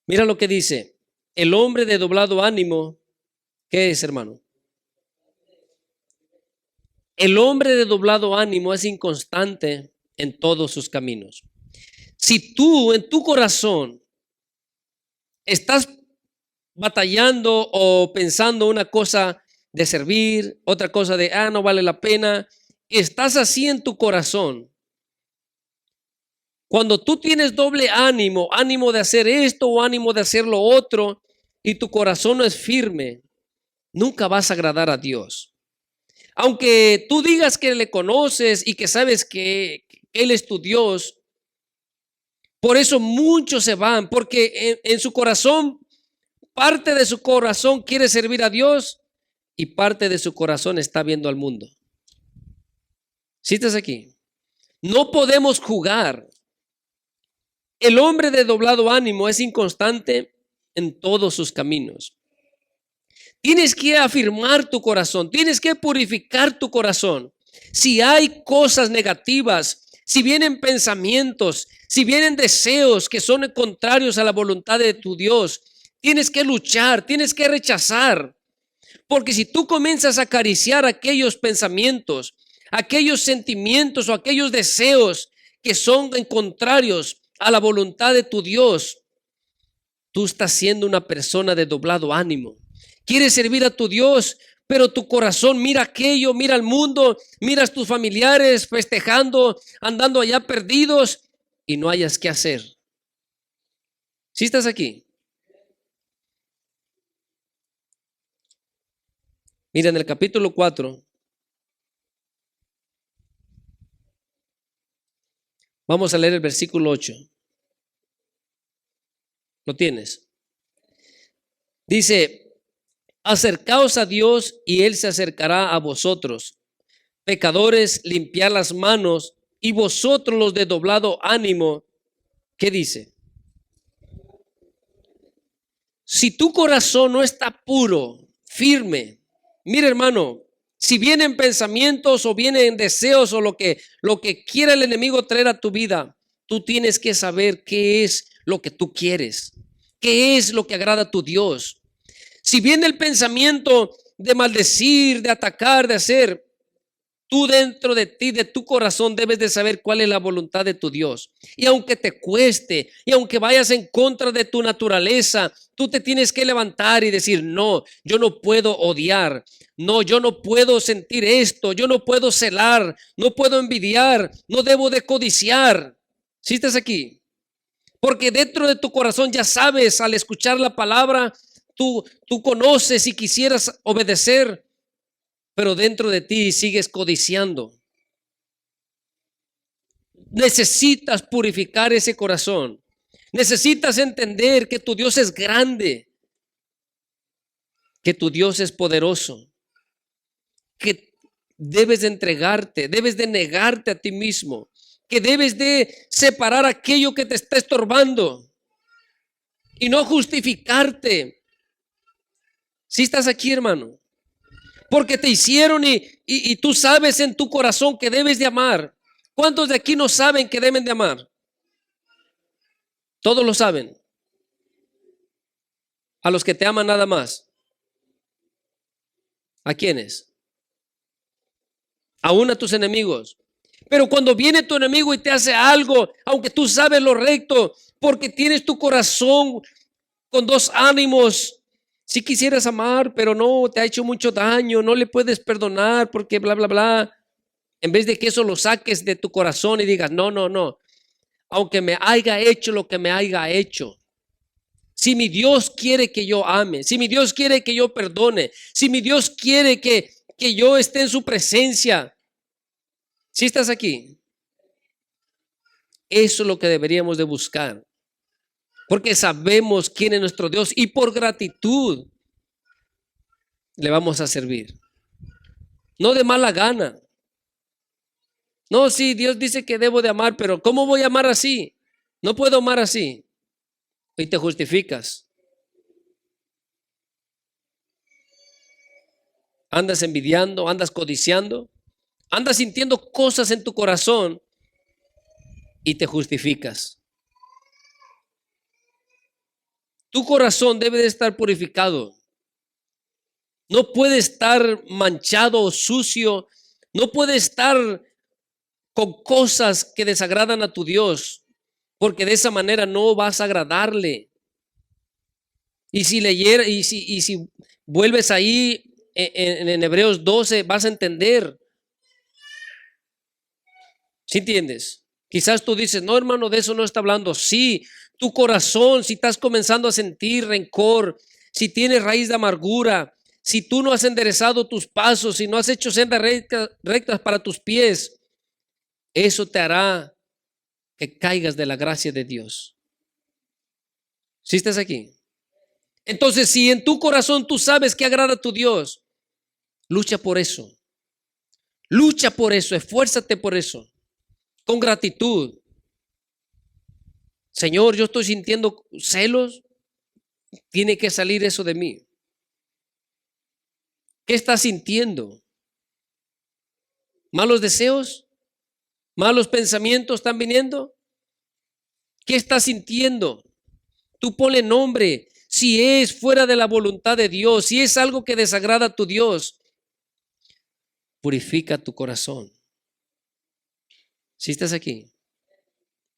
Mira lo que dice. El hombre de doblado ánimo, ¿qué es, hermano? El hombre de doblado ánimo es inconstante en todos sus caminos. Si tú en tu corazón estás batallando o pensando una cosa de servir, otra cosa de, no vale la pena, estás así en tu corazón. Cuando tú tienes doble ánimo, ánimo de hacer esto o ánimo de hacer lo otro, y tu corazón no es firme, nunca vas a agradar a Dios. Aunque tú digas que le conoces y que sabes que Él es tu Dios, por eso muchos se van, porque en su corazón, parte de su corazón quiere servir a Dios y parte de su corazón está viendo al mundo. ¿Sí estás aquí? No podemos jugar. El hombre de doblado ánimo es inconstante en todos sus caminos. Tienes que afirmar tu corazón, tienes que purificar tu corazón. Si hay cosas negativas, si vienen pensamientos, si vienen deseos que son contrarios a la voluntad de tu Dios, tienes que luchar, tienes que rechazar. Porque si tú comienzas a acariciar aquellos pensamientos, aquellos sentimientos o aquellos deseos que son contrarios a la voluntad de tu Dios, tú estás siendo una persona de doblado ánimo. Quieres servir a tu Dios, pero tu corazón mira aquello, mira el mundo, miras tus familiares festejando, andando allá perdidos y no hayas qué hacer. ¿Sí estás aquí? Mira, en el capítulo 4, vamos a leer el versículo 8. ¿Lo tienes? Dice: acercaos a Dios y Él se acercará a vosotros. Pecadores, limpiad las manos, y vosotros los de doblado ánimo. ¿Qué dice? Si tu corazón no está puro, firme, mira, hermano, si vienen pensamientos o vienen deseos o lo que quiera el enemigo traer a tu vida, tú tienes que saber qué es lo que tú quieres, qué es lo que agrada a tu Dios. Si viene el pensamiento de maldecir, de atacar, de hacer, tú dentro de ti, de tu corazón, debes de saber cuál es la voluntad de tu Dios. Y aunque te cueste, y aunque vayas en contra de tu naturaleza, tú te tienes que levantar y decir: no, yo no puedo odiar. No, yo no puedo sentir esto. Yo no puedo celar. No puedo envidiar. No debo de codiciar. ¿Sí estás aquí? Porque dentro de tu corazón ya sabes, al escuchar la palabra, tú conoces y quisieras obedecer, pero dentro de ti sigues codiciando. Necesitas purificar ese corazón. Necesitas entender que tu Dios es grande, que tu Dios es poderoso, que debes de entregarte, debes de negarte a ti mismo, que debes de separar aquello que te está estorbando y no justificarte. Si estás aquí, hermano, porque te hicieron y tú sabes en tu corazón que debes de amar. ¿Cuántos de aquí no saben que deben de amar? Todos lo saben. A los que te aman nada más. ¿A quiénes? Aún a tus enemigos. Pero cuando viene tu enemigo y te hace algo, aunque tú sabes lo recto, porque tienes tu corazón con dos ánimos. Si quisieras amar, pero no, te ha hecho mucho daño, no le puedes perdonar porque bla, bla, bla. En vez de que eso lo saques de tu corazón y digas: no, no, no. Aunque me haya hecho lo que me haya hecho, si mi Dios quiere que yo ame, si mi Dios quiere que yo perdone, si mi Dios quiere que yo esté en su presencia. Si estás aquí, eso es lo que deberíamos de buscar, porque sabemos quién es nuestro Dios y por gratitud le vamos a servir, no de mala gana. No, sí, Dios dice que debo de amar, pero ¿cómo voy a amar así? No puedo amar así. Y te justificas. Andas envidiando, andas codiciando, andas sintiendo cosas en tu corazón y te justificas. Tu corazón debe de estar purificado. No puede estar manchado o sucio. No puede estar con cosas que desagradan a tu Dios, porque de esa manera no vas a agradarle. Y si vuelves ahí en Hebreos 12, vas a entender. ¿Sí entiendes? Quizás tú dices: no, hermano, de eso no está hablando. Sí, tu corazón, si estás comenzando a sentir rencor, si tienes raíz de amargura, si tú no has enderezado tus pasos, si no has hecho sendas rectas para tus pies, eso te hará que caigas de la gracia de Dios. ¿Sí estás aquí? Entonces, si en tu corazón tú sabes que agrada a tu Dios, lucha por eso. Lucha por eso, esfuérzate por eso, con gratitud. Señor, yo estoy sintiendo celos, tiene que salir eso de mí. ¿Qué estás sintiendo? ¿Malos deseos? ¿Malos pensamientos están viniendo? ¿Qué estás sintiendo? Tú ponle nombre. Si es fuera de la voluntad de Dios, si es algo que desagrada a tu Dios, purifica tu corazón. Si estás aquí,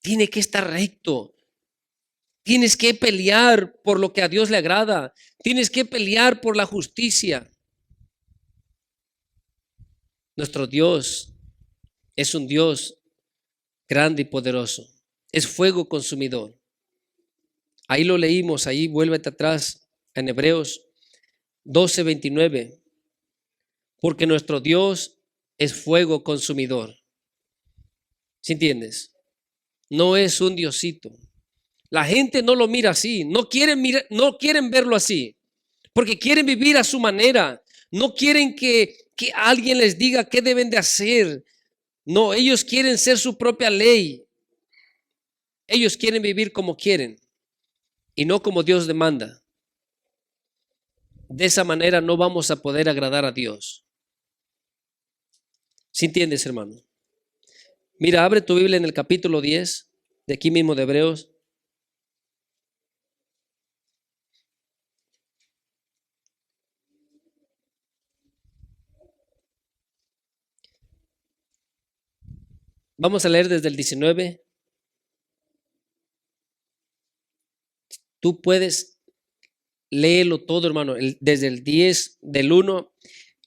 tiene que estar recto. Tienes que pelear por lo que a Dios le agrada. Tienes que pelear por la justicia. Nuestro Dios es un Dios grande y poderoso. Es fuego consumidor. Ahí lo leímos, ahí vuélvete atrás en Hebreos 12:29. Porque nuestro Dios es fuego consumidor. ¿Sí entiendes? No es un diosito. La gente no lo mira así, no quieren verlo así, porque quieren vivir a su manera. No quieren que alguien les diga qué deben de hacer. No, ellos quieren ser su propia ley. Ellos quieren vivir como quieren y no como Dios demanda. De esa manera no vamos a poder agradar a Dios. ¿Sí entiendes, hermano? Mira, abre tu Biblia en el capítulo 10 de aquí mismo de Hebreos. Vamos a leer desde el 19. Tú puedes léelo todo, hermano. Desde el 10 del 1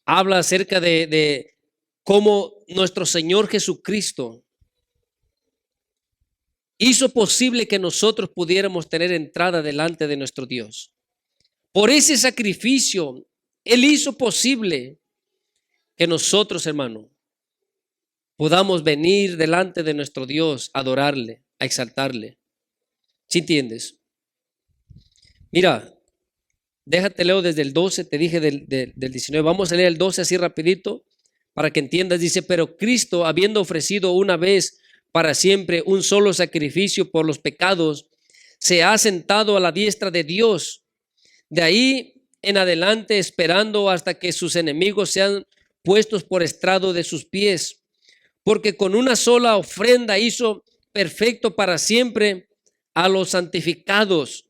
habla acerca de cómo nuestro Señor Jesucristo hizo posible que nosotros pudiéramos tener entrada delante de nuestro Dios. Por ese sacrificio, Él hizo posible que nosotros, hermano, podamos venir delante de nuestro Dios, a adorarle, a exaltarle. ¿Sí entiendes? Mira, déjate leo desde el 12, te dije del 19. Vamos a leer el 12 así rapidito para que entiendas. Dice, pero Cristo, habiendo ofrecido una vez para siempre un solo sacrificio por los pecados, se ha sentado a la diestra de Dios. De ahí en adelante, esperando hasta que sus enemigos sean puestos por estrado de sus pies. Porque con una sola ofrenda hizo perfecto para siempre a los santificados.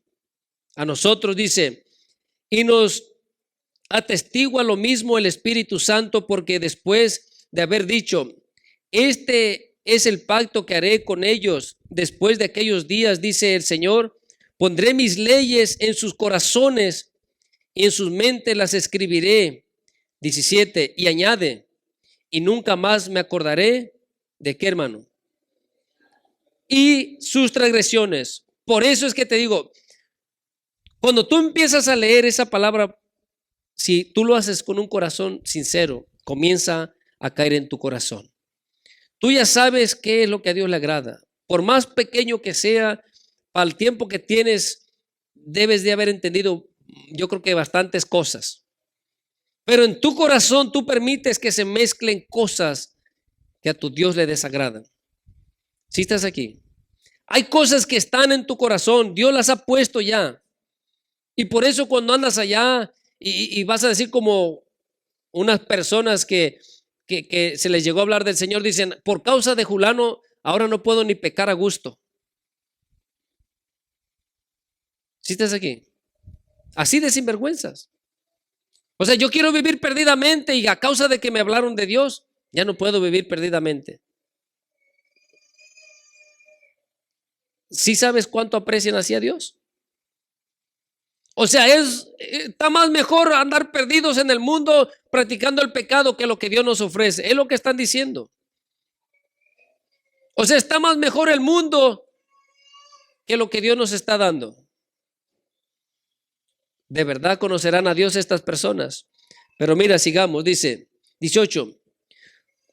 A nosotros dice, y nos atestigua lo mismo el Espíritu Santo, porque después de haber dicho, este es el pacto que haré con ellos después de aquellos días, dice el Señor, pondré mis leyes en sus corazones y en sus mentes las escribiré. 17, y añade, y nunca más me acordaré de qué, hermano, y sus transgresiones. Por eso es que te digo, cuando tú empiezas a leer esa palabra, si tú lo haces con un corazón sincero, comienza a caer en tu corazón. Tú ya sabes qué es lo que a Dios le agrada. Por más pequeño que sea, para el tiempo que tienes, debes de haber entendido, yo creo que bastantes cosas. Pero en tu corazón tú permites que se mezclen cosas que a tu Dios le desagradan. ¿Sí estás aquí? Hay cosas que están en tu corazón, Dios las ha puesto ya. Y por eso cuando andas allá y vas a decir como unas personas que se les llegó a hablar del Señor, dicen, por causa de Julano, ahora no puedo ni pecar a gusto. ¿Sí estás aquí? Así de sinvergüenzas. O sea, yo quiero vivir perdidamente y a causa de que me hablaron de Dios, ya no puedo vivir perdidamente. ¿Sí sabes cuánto aprecian así a Dios? O sea, está más mejor andar perdidos en el mundo practicando el pecado que lo que Dios nos ofrece. Es lo que están diciendo. O sea, está más mejor el mundo que lo que Dios nos está dando. De verdad conocerán a Dios estas personas. Pero mira, sigamos, dice 18.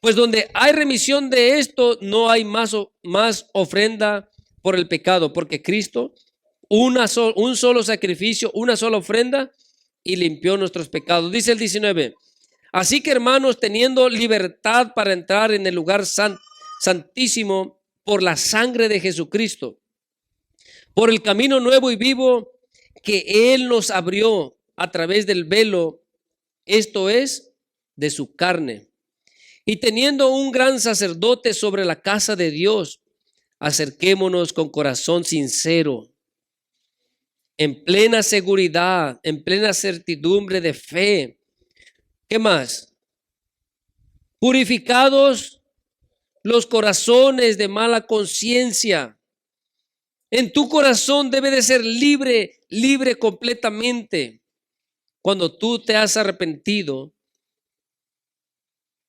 Pues donde hay remisión de esto, no hay más ofrenda por el pecado, porque Cristo, un solo sacrificio, una sola ofrenda, y limpió nuestros pecados. Dice el 19. Así que, hermanos, teniendo libertad para entrar en el lugar santísimo por la sangre de Jesucristo, por el camino nuevo y vivo que Él nos abrió a través del velo, esto es, de su carne. Y teniendo un gran sacerdote sobre la casa de Dios, acerquémonos con corazón sincero, en plena seguridad, en plena certidumbre de fe. ¿Qué más? Purificados los corazones de mala conciencia. En tu corazón debe de ser libre, libre completamente. Cuando tú te has arrepentido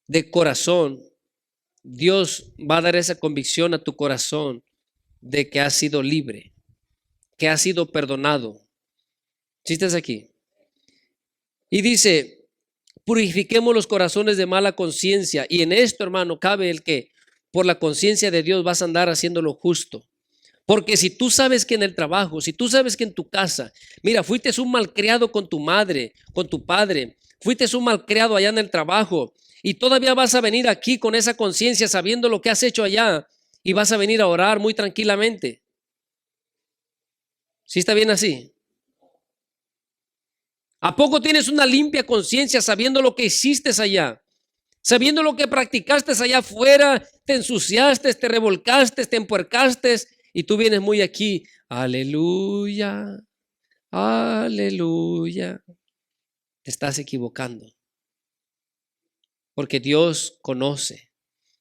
de corazón, Dios va a dar esa convicción a tu corazón de que has sido libre, que has sido perdonado. ¿Sí estás aquí? Y dice, purifiquemos los corazones de mala conciencia. Y en esto, hermano, cabe el que por la conciencia de Dios vas a andar haciendo lo justo. Porque si tú sabes que en el trabajo, si tú sabes que en tu casa, mira, fuiste un malcriado con tu madre, con tu padre, fuiste un malcriado allá en el trabajo y todavía vas a venir aquí con esa conciencia sabiendo lo que has hecho allá y vas a venir a orar muy tranquilamente. ¿Sí está bien así? ¿A poco tienes una limpia conciencia sabiendo lo que hiciste allá? Sabiendo lo que practicaste allá afuera, te ensuciaste, te revolcaste, te empuercaste y tú vienes muy aquí. Aleluya, aleluya. Te estás equivocando. Porque Dios conoce,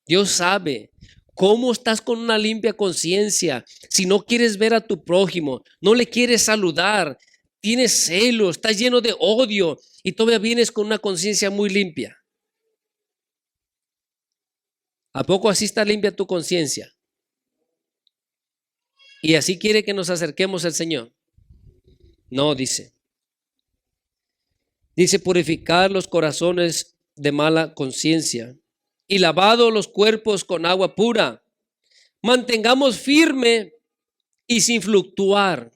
Dios sabe cómo estás con una limpia conciencia. Si no quieres ver a tu prójimo, no le quieres saludar, tienes celos, estás lleno de odio y todavía vienes con una conciencia muy limpia. ¿A poco así está limpia tu conciencia? Y así quiere que nos acerquemos al Señor. No, dice. Dice purificar los corazones de mala conciencia y lavado los cuerpos con agua pura. Mantengamos firme y sin fluctuar.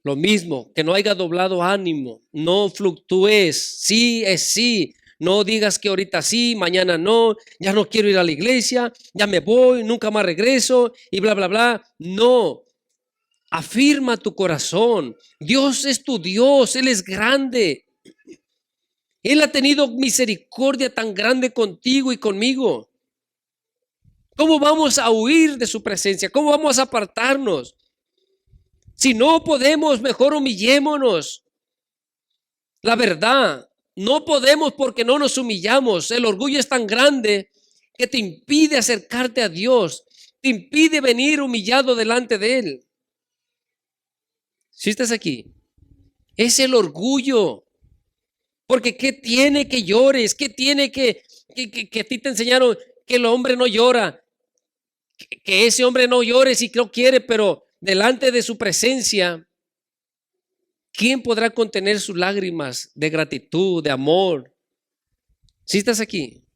Lo mismo, que no haya doblado ánimo, no fluctúes, sí es sí, no digas que ahorita sí, mañana no, ya no quiero ir a la iglesia, ya me voy, nunca más regreso y bla, bla, bla. No, afirma tu corazón, Dios es tu Dios, Él es grande. Él ha tenido misericordia tan grande contigo y conmigo. ¿Cómo vamos a huir de su presencia? ¿Cómo vamos a apartarnos? Si no podemos, mejor humillémonos. La verdad, no podemos porque no nos humillamos. El orgullo es tan grande que te impide acercarte a Dios, te impide venir humillado delante de Él. Si estás aquí, es el orgullo. Porque ¿qué tiene que llores? ¿Qué tiene que a ti te enseñaron que el hombre no llora? Que ese hombre no llore si lo quiere, pero delante de su presencia, ¿quién podrá contener sus lágrimas de gratitud, de amor? Si estás aquí,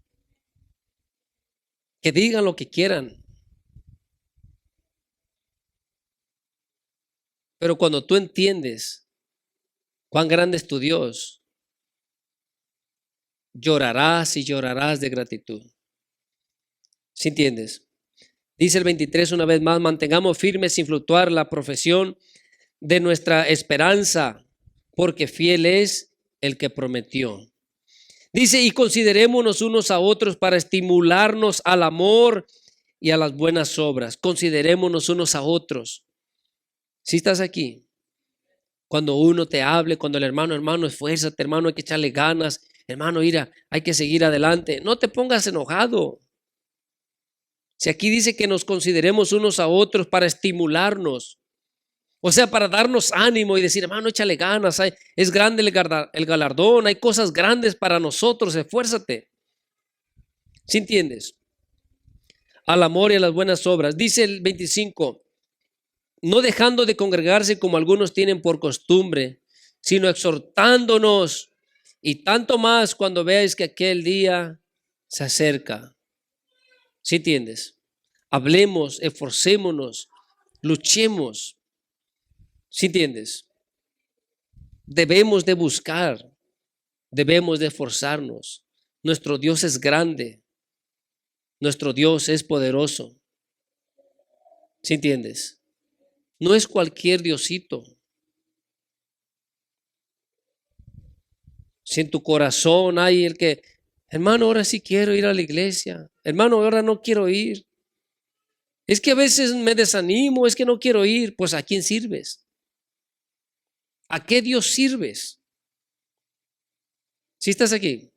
que digan lo que quieran. Pero cuando tú entiendes cuán grande es tu Dios, llorarás y llorarás de gratitud. ¿Sí entiendes? Dice el 23 una vez más, mantengamos firmes sin fluctuar la profesión de nuestra esperanza, porque fiel es el que prometió. Dice, y considerémonos unos a otros para estimularnos al amor y a las buenas obras. Considerémonos unos a otros. Si estás aquí, cuando uno te hable, cuando el hermano, esfuérzate, hermano, hay que echarle ganas, hermano, mira, hay que seguir adelante. No te pongas enojado. Si aquí dice que nos consideremos unos a otros para estimularnos, o sea, para darnos ánimo y decir, hermano, échale ganas, es grande el galardón, hay cosas grandes para nosotros, esfuérzate. ¿Sí entiendes? Al amor y a las buenas obras. Dice el 25, no dejando de congregarse como algunos tienen por costumbre, sino exhortándonos, y tanto más cuando veáis que aquel día se acerca. ¿Sí entiendes? Hablemos, esforcémonos, luchemos. ¿Sí entiendes? Debemos de buscar, debemos de esforzarnos. Nuestro Dios es grande, nuestro Dios es poderoso. ¿Sí entiendes? No es cualquier Diosito. Si en tu corazón hay el que, hermano, ahora sí quiero ir a la iglesia. Hermano, ahora no quiero ir. Es que a veces me desanimo, es que no quiero ir. Pues ¿a quién sirves? ¿A qué Dios sirves? Si estás aquí,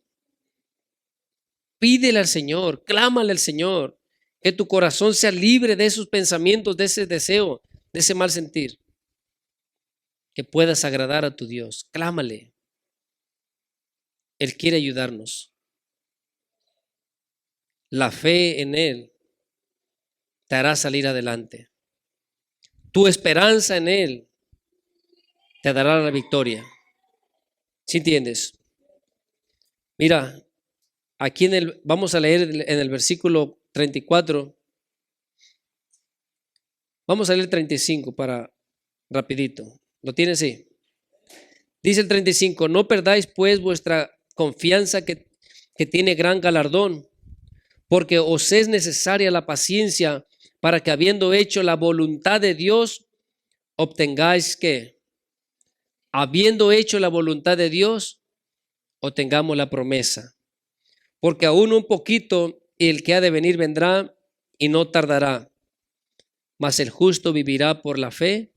pídele al Señor, clámale al Señor, que tu corazón sea libre de esos pensamientos, de ese deseo, de ese mal sentir, que puedas agradar a tu Dios. Clámale. Él quiere ayudarnos. La fe en Él te hará salir adelante. Tu esperanza en Él te dará la victoria. ¿Sí entiendes? Mira, aquí vamos a leer en el versículo 34. Vamos a leer 35 para rapidito. ¿Lo tienes ahí? Dice el 35, no perdáis pues vuestra confianza que tiene gran galardón, porque os es necesaria la paciencia para que habiendo hecho la voluntad de Dios, obtengáis que, habiendo hecho la voluntad de Dios, obtengamos la promesa. Porque aún un poquito y el que ha de venir vendrá y no tardará. Mas el justo vivirá por la fe,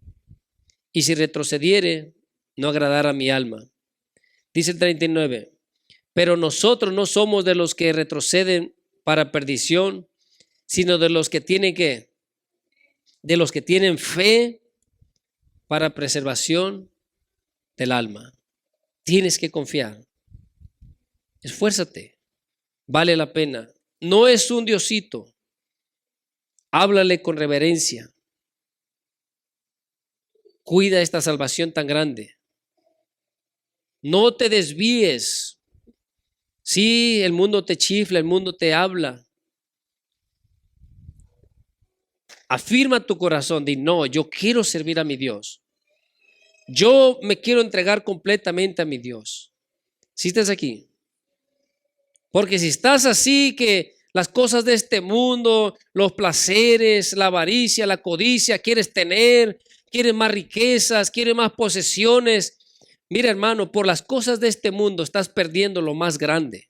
y si retrocediere, no agradará a mi alma. Dice el 39, pero nosotros no somos de los que retroceden para perdición, sino de los que tienen ¿qué? De los que tienen fe para preservación del alma. Tienes que confiar. Esfuérzate. Vale la pena. No es un diosito. Háblale con reverencia. Cuida esta salvación tan grande. No te desvíes. Sí, el mundo te chifla, el mundo te habla. Afirma tu corazón. Di, no, yo quiero servir a mi Dios. Yo me quiero entregar completamente a mi Dios. Si estás aquí. Porque si estás así, que las cosas de este mundo, los placeres, la avaricia, la codicia, quieres tener, quieres más riquezas, quieres más posesiones. Mira, hermano, por las cosas de este mundo estás perdiendo lo más grande.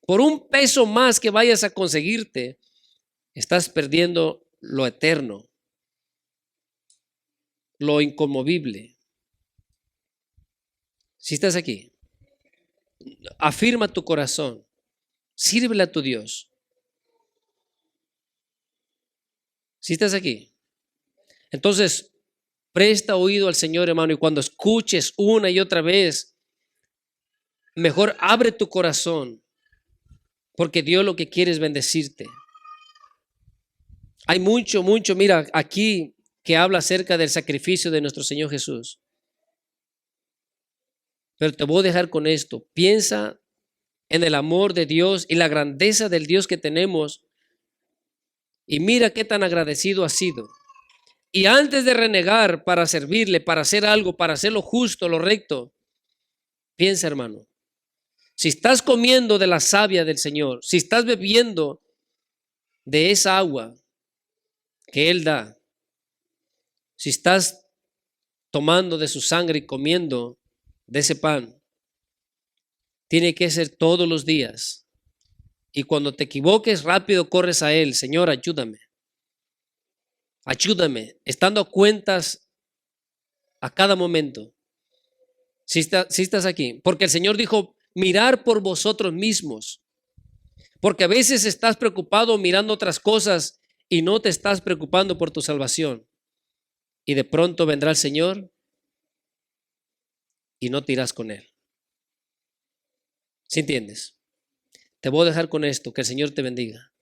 Por un peso más que vayas a conseguirte, estás perdiendo lo eterno, lo inconmovible. Si estás aquí, afirma tu corazón, sírvele a tu Dios. Si estás aquí, entonces presta oído al Señor, hermano, y cuando escuches una y otra vez, mejor abre tu corazón, porque Dios lo que quiere es bendecirte. Hay mucho, mira, aquí que habla acerca del sacrificio de nuestro Señor Jesús. Pero te voy a dejar con esto. Piensa en el amor de Dios y la grandeza del Dios que tenemos. Y mira qué tan agradecido has sido. Y antes de renegar para servirle, para hacer algo, para hacer lo justo, lo recto, piensa, hermano. Si estás comiendo de la savia del Señor, si estás bebiendo de esa agua que Él da, si estás tomando de su sangre y comiendo de ese pan, tiene que ser todos los días. Y cuando te equivoques, rápido corres a Él. Señor, ayúdame. Ayúdame, estando a cuentas a cada momento. Si estás aquí, porque el Señor dijo, mirar por vosotros mismos. Porque a veces estás preocupado mirando otras cosas y no te estás preocupando por tu salvación. Y de pronto vendrá el Señor y no te irás con Él. ¿Sí entiendes? Te voy a dejar con esto, que el Señor te bendiga.